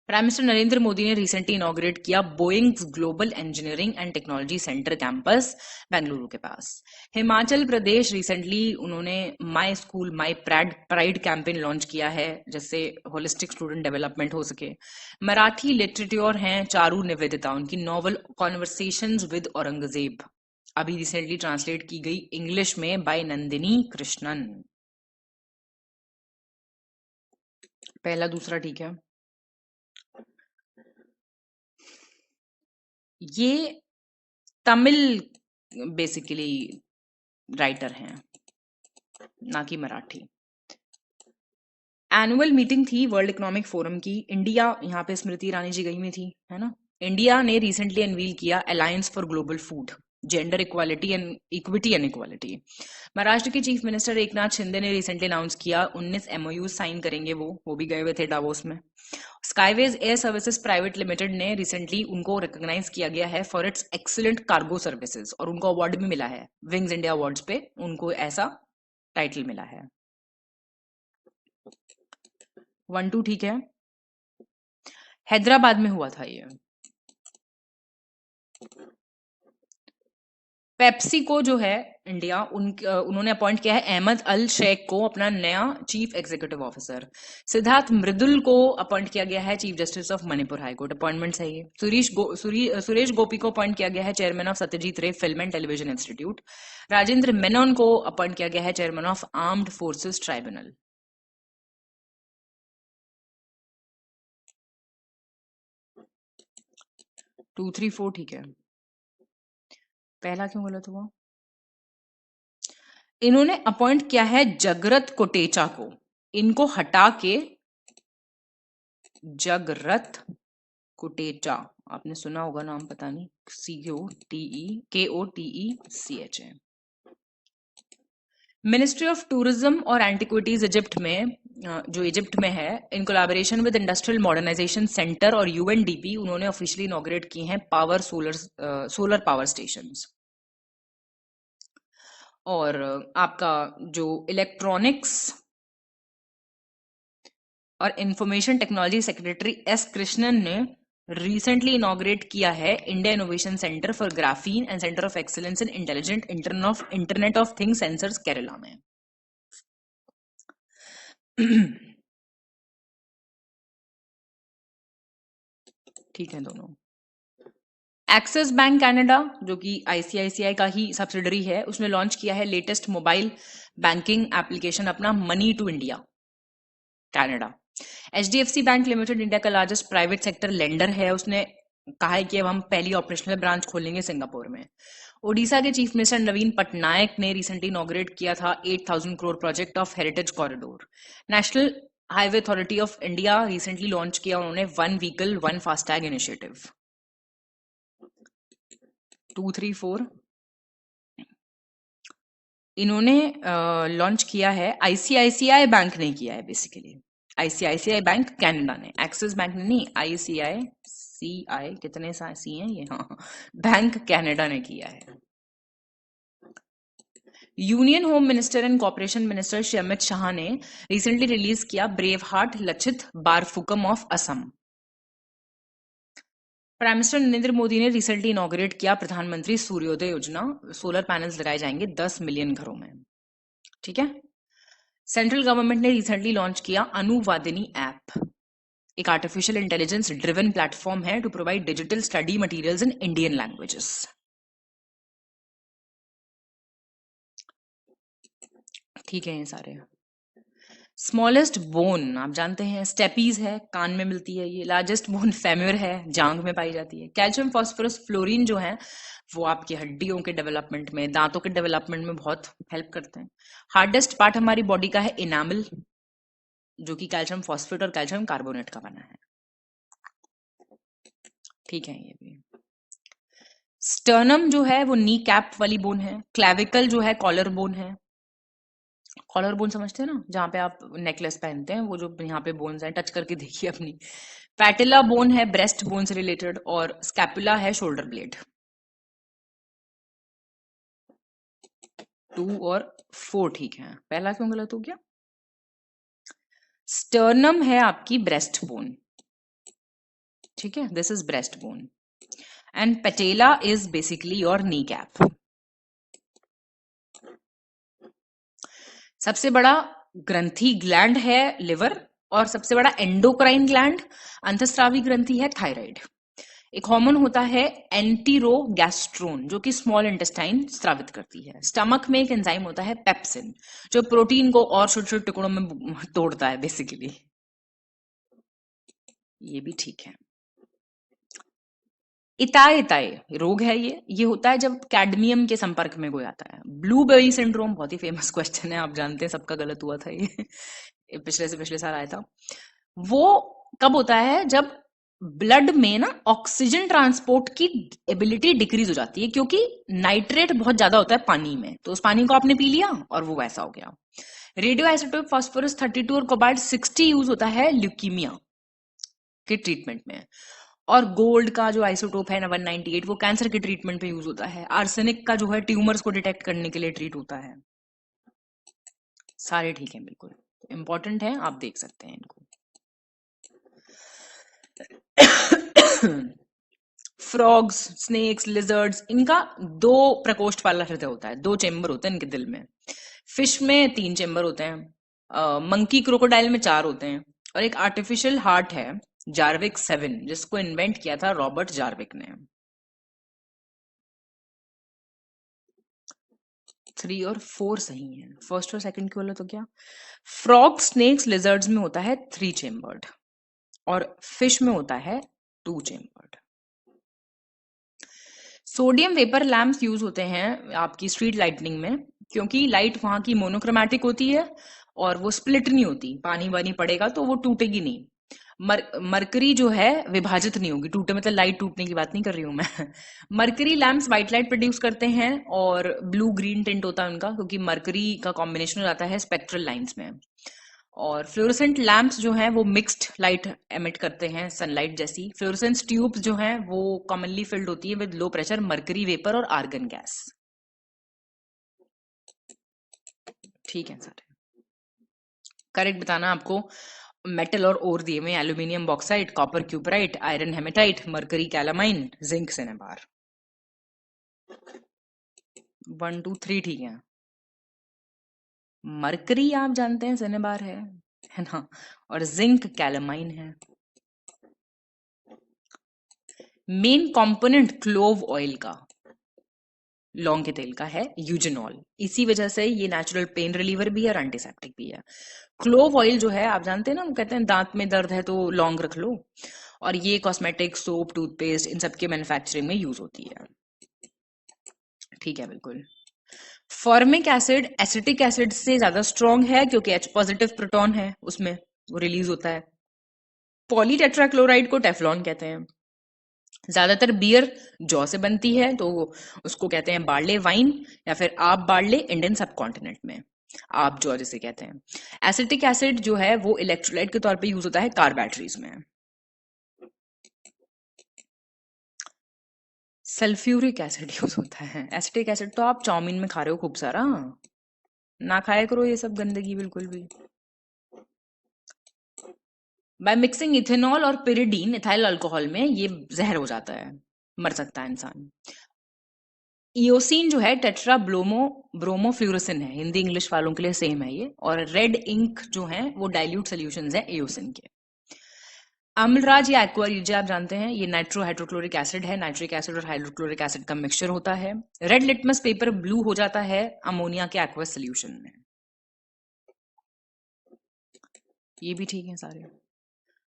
प्राइम मिनिस्टर नरेंद्र मोदी ने रिसेंटली इनॉग्रेट किया Boeing global engineering and technology centre campus Bengaluru के पास। हिमाचल प्रदेश रिसेंटली उन्होंने my school my pride campaign launch किया है जिससे होलिस्टिक स्टूडेंट डेवलपमेंट हो सके। मराठी लिटरेचर हैं चारू निवेदिता, उनकी नॉवल कॉन्वर्सेशंस विद औरंगजेब अभी रिसेंटली ट्रांसलेट की गई इंग्लिश में बाय नंदिनी कृष्णन। पहला दूसरा ठीक है। ये तमिल बेसिकली राइटर हैं, ना कि मराठी। एनुअल मीटिंग थी वर्ल्ड इकोनॉमिक फोरम की, इंडिया, यहाँ पे स्मृति ईरानी जी गई हुई थी, है ना। इंडिया ने रिसेंटली अनवील किया alliance for global food, gender equality and equity and equality. Maharashtra के चीफ मिनिस्टर एकनाथ शिंदे ने रिसेंटली अनाउंस किया 19 MOU साइन करेंगे, वो भी गए हुए थे डावोस में। स्काईवेज एयर सर्विसेज प्राइवेट लिमिटेड ने रिसेंटली उनको रिकॉग्नाइज किया गया है for its excellent cargo services और उनको अवार्ड भी मिला है, विंग्स इंडिया अवार्ड्स पे उनको ऐसा टाइटल मिला है। 1-2 ठीक है। हैदराबाद में हुआ था ये। पेप्सी को जो है इंडिया उन्होंने अपॉइंट किया है अहमद अल शेख को अपना नया चीफ एग्जीक्यूटिव ऑफिसर। सिद्धार्थ मृदुल को अपॉइंट किया गया है chief justice of Manipur high court, appointment है ये। सुरेश गोपी को अपॉइंट किया गया है चेयरमैन ऑफ सत्यजीत रे film and television institute. Rajendra Menon को अपॉइंट किया गया है chairman of armed forces tribunal. 2, 3, 4 ठीक है। पहला क्यों गलत हुआ? इन्होंने अपॉइंट किया है जगरत कोटेचा को, इनको हटा के जगरत कोटेचा, आपने सुना होगा नाम, पता नहीं, KOTECH। मिनिस्ट्री ऑफ टूरिज्म और एंटिक्विटीज इजिप्ट में, जो इजिप्ट में है, in collaboration with industrial modernisation centre और UNDP उन्होंने ऑफिशियली इनॉग्रेट किए हैं सोलर पावर स्टेशंस। और आपका जो इलेक्ट्रॉनिक्स और information technology secretary S Krishnan ने रिसेंटली इनॉग्रेट किया है India innovation centre for graphene and centre of excellence in intelligent internet of things sensors Kerala में। ठीक है दोनों। एक्सिस बैंक कनाडा जो कि ICICI का ही सब्सिडरी है, उसने लॉन्च किया है लेटेस्ट मोबाइल बैंकिंग एप्लीकेशन अपना money to India Canada. HDFC bank limited India का लार्जेस्ट प्राइवेट सेक्टर लेंडर है, उसने कहा है कि अब हम पहली ऑपरेशनल ब्रांच खोलेंगे सिंगापुर में। ओडिशा के चीफ मिनिस्टर नवीन पटनायक ने रिसेंटली इनॉग्रेट किया था 8,000 crore project of heritage corridor. National highway authority of India recently launch किया उन्होंने 1 व्हीकल 1 फास्टैग इनिशिएटिव। 2, 3, 4 इन्होंने लॉन्च किया है, ICICI बैंक ने किया है बेसिकली, ICICI बैंक कनाडा ने, एक्सिस बैंक ने नहीं, ICICI कितने सी हैं ये, हाँ, बैंक कनाडा ने किया है। Union home minister and corporation minister Shri Amit Shah ने रिसेंटली रिलीज किया brave heart Lachit Barphukan of Assam. Prime minister Narendra Modi ने रिसेंटली इनॉग्रेट किया प्रधानमंत्री सूर्योदय योजना, सोलर पैनल्स लगाए जाएंगे 10 मिलियन घरों में। ठीक है। सेंट्रल गवर्नमेंट ने रिसेंटली लॉन्च किया अनुवादिनी ऐप, एक आर्टिफिशियल इंटेलिजेंस ड्रिवन प्लेटफॉर्म है to provide digital study materials in Indian languages. ठीक है ये सारे। स्मॉलेस्ट बोन आप जानते हैं स्टेपीज है, कान में मिलती है ये। लार्जेस्ट बोन फेम्यूर है, जांग में पाई जाती है। कैल्शियम, फास्फोरस, फ्लोरीन जो है वो आपकी हड्डियों के डेवलपमेंट में, दांतों के डेवलपमेंट में बहुत हेल्प करते हैं। हार्डेस्ट पार्ट हमारी बॉडी का है इनामल, जो कि कैल्शियम फॉस्फेट और कैल्शियम कार्बोनेट का बना है। ठीक है, ये भी। स्टर्नम जो है वो नी कैप वाली बोन है। क्लेविकल जो है कॉलर बोन है। कॉलर बोन समझते हैं ना, जहाँ पे आप नेकलेस पहनते हैं, वो जो यहाँ पे बोन्स हैं, टच करके देखिए अपनी। पैटिला बोन है ब्रेस्ट बोन से रिलेटेड, और स्कैपुला है शोल्डर ब्लेड। 2 और 4 ठीक है, पहला क्यों गलत हो गया? स्टर्नम है आपकी ब्रेस्ट बोन, ठीक है, this is breast bone, and patella is basically your knee cap. सबसे बड़ा ग्रंथि ग्लैंड है लिवर, और सबसे बड़ा एंडोक्राइन ग्लैंड अंतस्रावी ग्रंथि है थायराइड। एक हार्मोन होता है एंटीरोगैस्ट्रोन, जो कि स्मॉल इंटेस्टाइन स्रावित करती है। स्टमक में एक एंजाइम होता है पेप्सिन, जो प्रोटीन को और छोटे छोटे टुकड़ों में तोड़ता है बेसिकली। ये भी ठीक है। इताए इताए रोग है ये होता है जब कैडमियम के संपर्क में कोई आता है। ब्लूबेरी सिंड्रोम बहुत ही फेमस क्वेश्चन है, आप जानते हैं सबका गलत हुआ था ये पिछले से पिछले साल आया था। वो कब होता है? जब ब्लड में ना ऑक्सीजन ट्रांसपोर्ट की एबिलिटी डिक्रीज हो जाती है, क्योंकि नाइट्रेट बहुत ज्यादा होता है पानी में, तो उस पानी को आपने पी लिया और वो वैसा हो गया। रेडियो आइसोटोप फास्फोरस 32 और कोबाल्ट 60 यूज होता है ल्यूकीमिया के ट्रीटमेंट में। और गोल्ड का जो आइसोटोप है ना 198, वो कैंसर के ट्रीटमेंट पे यूज होता है। आर्सेनिक का जो है ट्यूमर्स को डिटेक्ट करने के लिए ट्रीट होता है। सारे ठीक है, बिल्कुल इंपॉर्टेंट है, आप देख सकते हैं इनको। फ्रॉग्स, स्नेक्स, लिजर्ड्स, इनका 2 प्रकोष्ठ वाला हृदय होता है, 2 चेम्बर होते हैं इनके दिल में। फिश में 3 चेम्बर होते हैं। मंकी क्रोकोडाइल में 4 होते हैं। और एक आर्टिफिशियल हार्ट है जार्विक 7, जिसको इन्वेंट किया था रॉबर्ट जार्विक ने। 3 और 4 सही है, फर्स्ट और सेकंड की बोले तो क्या? फ्रॉग, स्नेक्स, लिजर्ड्स में होता है 3 चेम्बर्ड, और फिश में होता है 2 chambered. Sodium vapour lamps use होते हैं आपकी स्ट्रीट लाइटनिंग में, क्योंकि लाइट वहां की मोनोक्रोमैटिक होती है और वो स्प्लिट नहीं होती, पानी वानी पड़ेगा तो वो टूटेगी नहीं। मरकरी जो है विभाजित नहीं होगी, टूटे मतलब लाइट टूटने की बात नहीं कर रही हूं मैं। Mercury lamps white light produce करते हैं, और ब्लू ग्रीन टिंट होता है उनका, क्योंकि मरकरी का कॉम्बिनेशन हो जाता है स्पेक्ट्रल लाइंस में। और फ्लोरोसेंट लैंप्स जो हैं वो मिक्स्ड लाइट एमिट करते हैं, सनलाइट जैसी। फ्लोरोसेंस ट्यूब्स जो हैं वो कॉमनली फिल्ड होती है with low pressure mercury vapour और आर्गन गैस। ठीक है सर, करेक्ट बताना आपको। मेटल और ओर दिए में aluminium bauxite, copper cuprite, iron haematite, mercury calamine, zinc cinnabar. 1 2 3 ठीक है। मरकरी आप जानते हैं सिनेबार है ना, और जिंक कैलामाइन है। मेन कंपोनेंट क्लोव ऑयल का, लौंग के तेल का, है यूजेनॉल। इसी वजह से ये नेचुरल पेन रिलीवर भी है और एंटीसेप्टिक भी है। क्लोव ऑयल जो है आप जानते हैं ना, वो कहते हैं दांत में दर्द है तो लौंग रख लो, और ये कॉस्मेटिक, सोप, टूथपेस्ट, इन सबके मैन्युफैक्चरिंग में यूज होती है। ठीक है, बिल्कुल। फॉर्मिक एसिड एसिटिक एसिड से ज्यादा स्ट्रॉन्ग है, क्योंकि H पॉजिटिव प्रोटॉन है उसमें, वो रिलीज होता है। पॉलीटेट्राक्लोराइड को टेफ्लॉन कहते हैं। ज्यादातर बियर जौ से बनती है, तो उसको कहते हैं बार्ले वाइन, या फिर आप बार्ले इंडियन सब कॉन्टिनेंट में आप जौ जिसे कहते हैं। एसिटिक एसिड जो है वो इलेक्ट्रोलाइट के तौर पे यूज होता है कार बैटरीज में। सल्फ्यूरिक एसिड यूज होता है। एसिटिक एसिड तो आप चाउमीन में खा रहे हो खूब सारा, ना खाया करो ये सब गंदगी बिल्कुल भी। बाय मिक्सिंग इथेनॉल और पिरिडीन इथाइल अल्कोहल में ये जहर हो जाता है, मर सकता है इंसान। इयोसिन जो है टेट्रा ब्रोमोफ्लोरेसिन है, हिंदी इंग्लिश वालों के लिए सेम है ये। और रेड इंक जो है वो डाइल्यूट सॉल्यूशंस है इयोसिन के। अम्लराज या एक्वारिजा आप जानते हैं, ये नाइट्रो हाइड्रोक्लोरिक एसिड है, नाइट्रिक एसिड और हाइड्रोक्लोरिक एसिड का मिक्सचर होता है। रेड लिटमस पेपर ब्लू हो जाता है अमोनिया के एक्वस सोल्यूशन में। ये भी ठीक है सारे।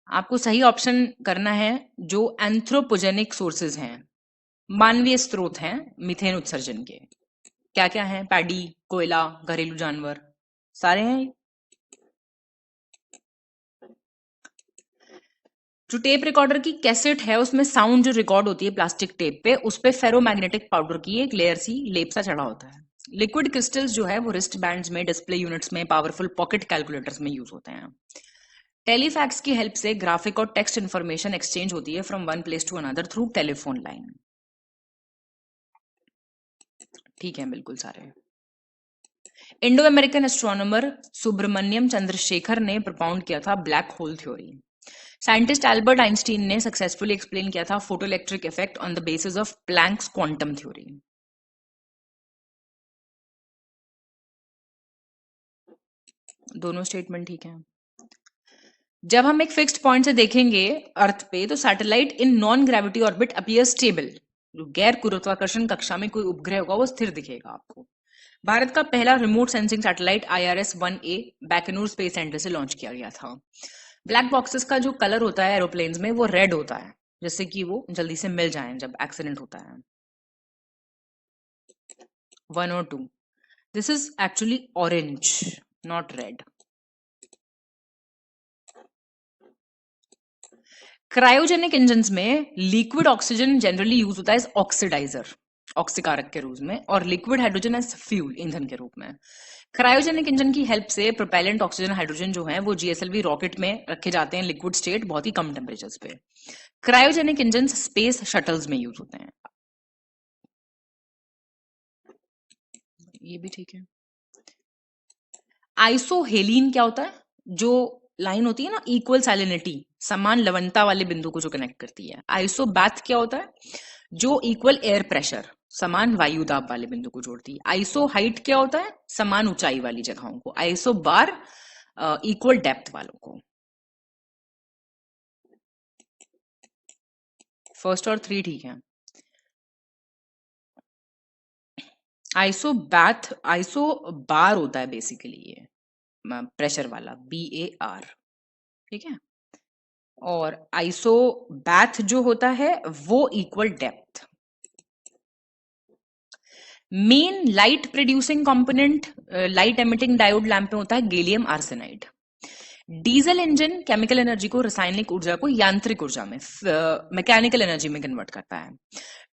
आपको सही ऑप्शन करना है जो एंथ्रोपोजेनिक सोर्सेज हैं, मानवीय स्रोत हैं मीथेन उत्सर्जन के। क्या क्या है? पैडी, कोयला, घरेलू जानवर, सारे हैं। जो टेप रिकॉर्डर की कैसेट है उसमें साउंड जो रिकॉर्ड होती है प्लास्टिक टेप पे, उस पे फेरोमैग्नेटिक पाउडर की एक लेयर सी लेप सा चढ़ा होता है। लिक्विड क्रिस्टल्स जो है वो रिस्ट बैंड्स में, डिस्प्ले यूनिट्स में, पावरफुल पॉकेट कैलकुलेटर्स में यूज होते हैं। टेलीफैक्स की हेल्प से ग्राफिक और टेक्स्ट इन्फॉर्मेशन एक्सचेंज होती है from one place to another through telephone line. ठीक है बिल्कुल सारे। Indo American astronomer Subrahmanyan Chandrasekhar ने प्रपाउंड किया था black hole theory. Scientist Albert Einstein ने सक्सेसफुली एक्सप्लेन किया था photoelectric effect on the basis of Planck's quantum theory. दोनों स्टेटमेंट ठीक है। जब हम एक फिक्स्ड पॉइंट से देखेंगे अर्थ पे तो satellite in non gravity orbit appear stable. जो गैर गुरुत्वाकर्षण कक्षा में कोई उपग्रह होगा वो स्थिर दिखेगा आपको। भारत का पहला remote sensing satellite IRS-1A Baikonur space centre से लॉन्च किया गया था। ब्लैक बॉक्सेस का जो कलर होता है एरोप्लेन्स में वो रेड होता है, जिससे कि वो जल्दी से मिल जाएं जब एक्सीडेंट होता है। 1 और 2, this is actually orange not red. Cryogenic engines में लिक्विड ऑक्सीजन जनरली यूज होता है एज ऑक्सीडाइजर, ऑक्सीकारक के रूप में, और लिक्विड हाइड्रोजन एज फ्यूल, ईंधन के रूप में। क्रायोजेनिक इंजन की हेल्प से प्रोपेलेंट ऑक्सीजन हाइड्रोजन जो है वो GSLV रॉकेट में रखे जाते हैं लिक्विड स्टेट बहुत ही कम टेम्परेचर्स पे। क्रायोजेनिक इंजन स्पेस शटल्स में यूज होते हैं। ये भी ठीक है। आइसोहेलीन क्या होता है? जो लाइन होती है ना इक्वल सैलिनिटी, समान लवणता वाले बिंदु को जो कनेक्ट करती है। आइसोबैथ क्या होता है? जो इक्वल एयर प्रेशर, समान वायु दाब वाले बिंदु को जोड़ती है। आइसो हाइट क्या होता है? समान ऊंचाई वाली जगहों को। आइसो बार इक्वल डेप्थ वालों को। फर्स्ट और 3 ठीक है। आइसो बार होता है बेसिकली ये प्रेशर वाला, BAR, ठीक है। और आइसो बैथ जो होता है वो equal depth. Main light producing component light emitting diode lamp में होता है gallium arsenide. Diesel engine chemical energy को, रासायनिक ऊर्जा को यांत्रिक ऊर्जा में, मैकेनिकल एनर्जी में कन्वर्ट करता है।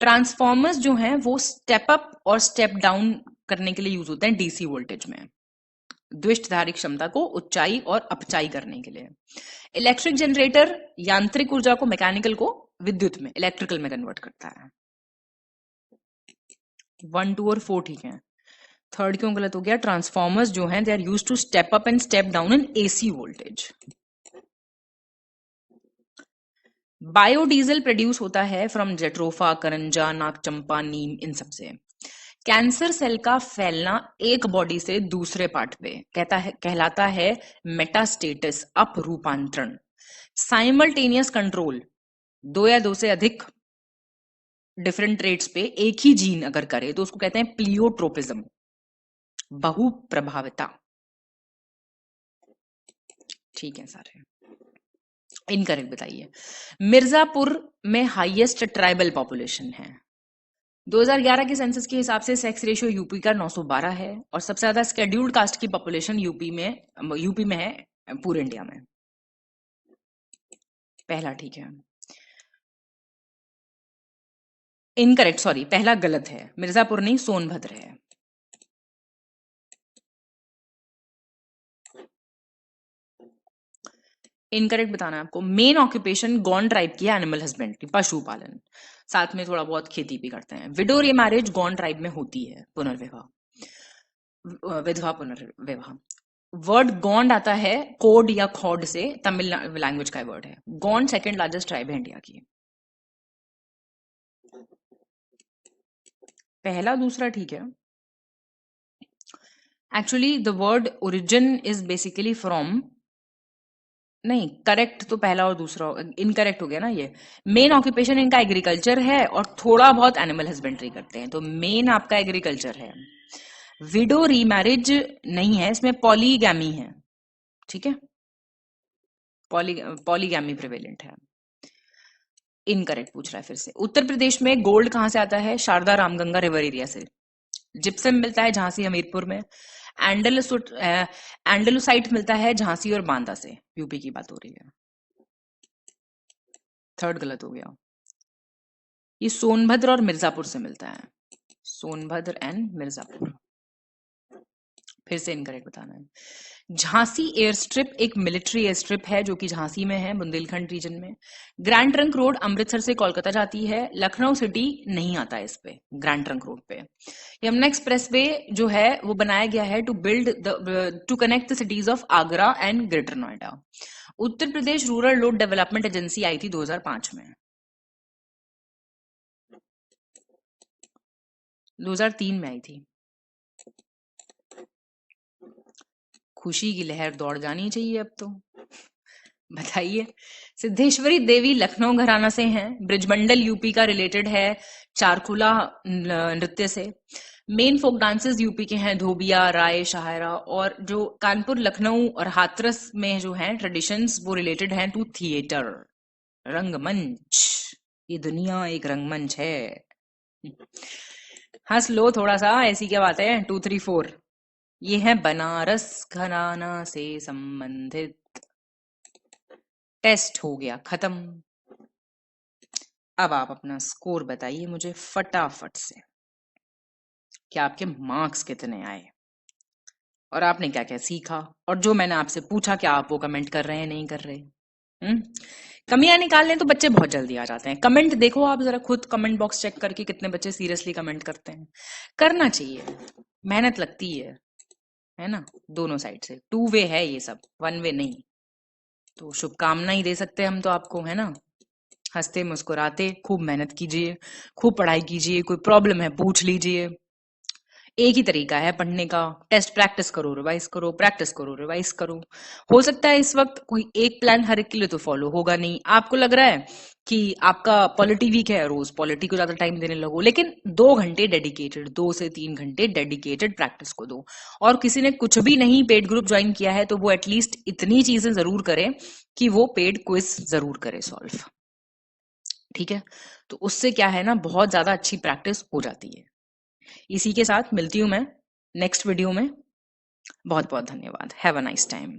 ट्रांसफॉर्मर्स जो हैं वो स्टेप अप और स्टेप डाउन करने के लिए यूज होते हैं DC वोल्टेज में, द्विष्टधारी क्षमता को उच्चाई और अपचाई करने के लिए। इलेक्ट्रिक जनरेटर यांत्रिक ऊर्जा को, मैकेनिकल को विद्युत में, इलेक्ट्रिकल में कन्वर्ट करता है। 1, 2 और 4 ठीक है। थर्ड क्यों गलत हो गया? ट्रांसफॉर्मर्स जो हैं they are used to step up and step down in AC voltage. Biodiesel produce होता है फ्रॉम जेट्रोफा, करंजा, नागचंपा, नीम, इन सब से। कैंसर सेल का फैलना एक बॉडी से दूसरे पार्ट पे कहलाता है मेटास्टेटिस, अपरूपांतरण। साइमल्टेनियस कंट्रोल, 2 या 2 से अधिक डिफरेंट ट्रेट्स पे एक ही जीन अगर करे तो उसको कहते हैं प्लियोट्रोपिज्म, बहुप्रभाविता। ठीक है सारे। इनकरेक्ट बताइए। मिर्जापुर में हाईएस्ट ट्राइबल पॉपुलेशन है। 2011 के सेंसस के हिसाब से सेक्स रेशियो यूपी का 912 है और सबसे ज्यादा स्केड्यूल्ड कास्ट की पॉपुलेशन यूपी में है पूरे इंडिया में। पहला ठीक है। इनकरेक्ट, सॉरी, पहला गलत है। मिर्जापुर नहीं, सोनभद्र है। इनकरेक्ट बताना है आपको। मेन ऑक्यूपेशन गॉन ट्राइब की है एनिमल हस्बेंड्री, पशुपालन, साथ में थोड़ा बहुत खेती भी करते हैं। विडो रीमैरिज गॉन ट्राइब में होती है, पुनर्विवाह, विधवा पुनर्विवाह। वर्ड गॉन्ड आता है कोड या खॉड से, तमिल लैंग्वेज का वर्ड है। गॉन्ड सेकंड लार्जेस्ट ट्राइब है इंडिया की। पहला दूसरा ठीक है। Actually the word origin is basically from, नहीं, करेक्ट तो पहला और दूसरा, इनकरेक्ट हो गया ना ये। मेन ऑक्यूपेशन इनका एग्रीकल्चर है और थोड़ा बहुत एनिमल हस्बेंड्री करते हैं, तो मेन आपका एग्रीकल्चर है। विडो रीमैरिज नहीं है, इसमें पॉलीगैमी है, ठीक है। पॉलीगैमी प्रिवेलेंट है। इनकरेक्ट पूछ रहा है फिर से। उत्तर प्रदेश में गोल्ड कहां से आता है? शारदा रामगंगा रिवर एरिया से। जिप्सम मिलता है झांसी हमीरपुर में। एंडलुसाइट मिलता है झांसी और बांदा से। यूपी की बात हो रही है। थर्ड गलत हो गया। ये सोनभद्र और मिर्जापुर से मिलता है। सोनभद्र एंड मिर्जापुर। फिर से इनकरेक्ट बताना है। झांसी एयर स्ट्रिप एक मिलिट्री एयर स्ट्रिप है जो कि झांसी में है, बुंदेलखंड रीजन में। ग्रैंड ट्रंक रोड अमृतसर से कोलकाता जाती है। लखनऊ सिटी नहीं आता है इस पे, ग्रैंड ट्रंक रोड पे। यमुना एक्सप्रेस वे जो है वो बनाया गया है to connect the cities of Agra and greater Noida. Uttar Pradesh rural road development agency आई थी 2005 में। 2003 में आई थी। खुशी की लहर दौड़ जानी चाहिए अब तो। बताइए। सिद्धेश्वरी देवी लखनऊ घराना से हैं। ब्रिजमंडल यूपी का रिलेटेड है चारकुला नृत्य से। मेन फोक डांसेस यूपी के हैं धोबिया, राय, शाहरा। और जो कानपुर, लखनऊ और हाथरस में जो हैं ट्रेडिशंस वो रिलेटेड हैं टू थिएटर, रंगमंच। ये दुनिया एक रंगमंच है। हंस लो थोड़ा सा, ऐसी क्या बात है। 2 3 4 ये है बनारस घराना से संबंधित। टेस्ट हो गया खत्म। अब आप अपना स्कोर बताइए मुझे फटाफट से कि आपके मार्क्स कितने आए और आपने क्या क्या सीखा, और जो मैंने आपसे पूछा क्या आप वो कमेंट कर रहे हैं नहीं कर रहे। कमियां निकालने तो बच्चे बहुत जल्दी आ जाते हैं। कमेंट देखो आप जरा खुद, कमेंट बॉक्स चेक करके कितने बच्चे सीरियसली कमेंट करते हैं। करना चाहिए, मेहनत लगती है ना। दोनों साइड से 2 वे है ये सब, 1 वे नहीं। तो शुभकामना ही दे सकते हैं हम तो आपको, है ना। हंसते मुस्कुराते खूब मेहनत कीजिए, खूब पढ़ाई कीजिए। कोई प्रॉब्लम है पूछ लीजिए। एक ही तरीका है पढ़ने का, टेस्ट प्रैक्टिस करो, रिवाइज करो, प्रैक्टिस करो, रिवाइज करो। हो सकता है इस वक्त कोई एक प्लान हर एक के लिए तो फॉलो होगा नहीं। आपको लग रहा है कि आपका पॉलिटी वीक है, रोज पॉलिटी को ज्यादा टाइम देने लगो, लेकिन 2 घंटे डेडिकेटेड, 2 से 3 घंटे डेडिकेटेड प्रैक्टिस को दो। और किसी ने कुछ भी नहीं पेड ग्रुप ज्वाइन किया है तो वो एटलीस्ट इतनी चीजें जरूर करे कि वो पेड क्विज जरूर करे सॉल्व। ठीक है, तो उससे क्या है ना, बहुत ज्यादा अच्छी प्रैक्टिस हो जाती है। इसी के साथ मिलती हूं मैं नेक्स्ट वीडियो में। बहुत बहुत धन्यवाद। Have a nice time.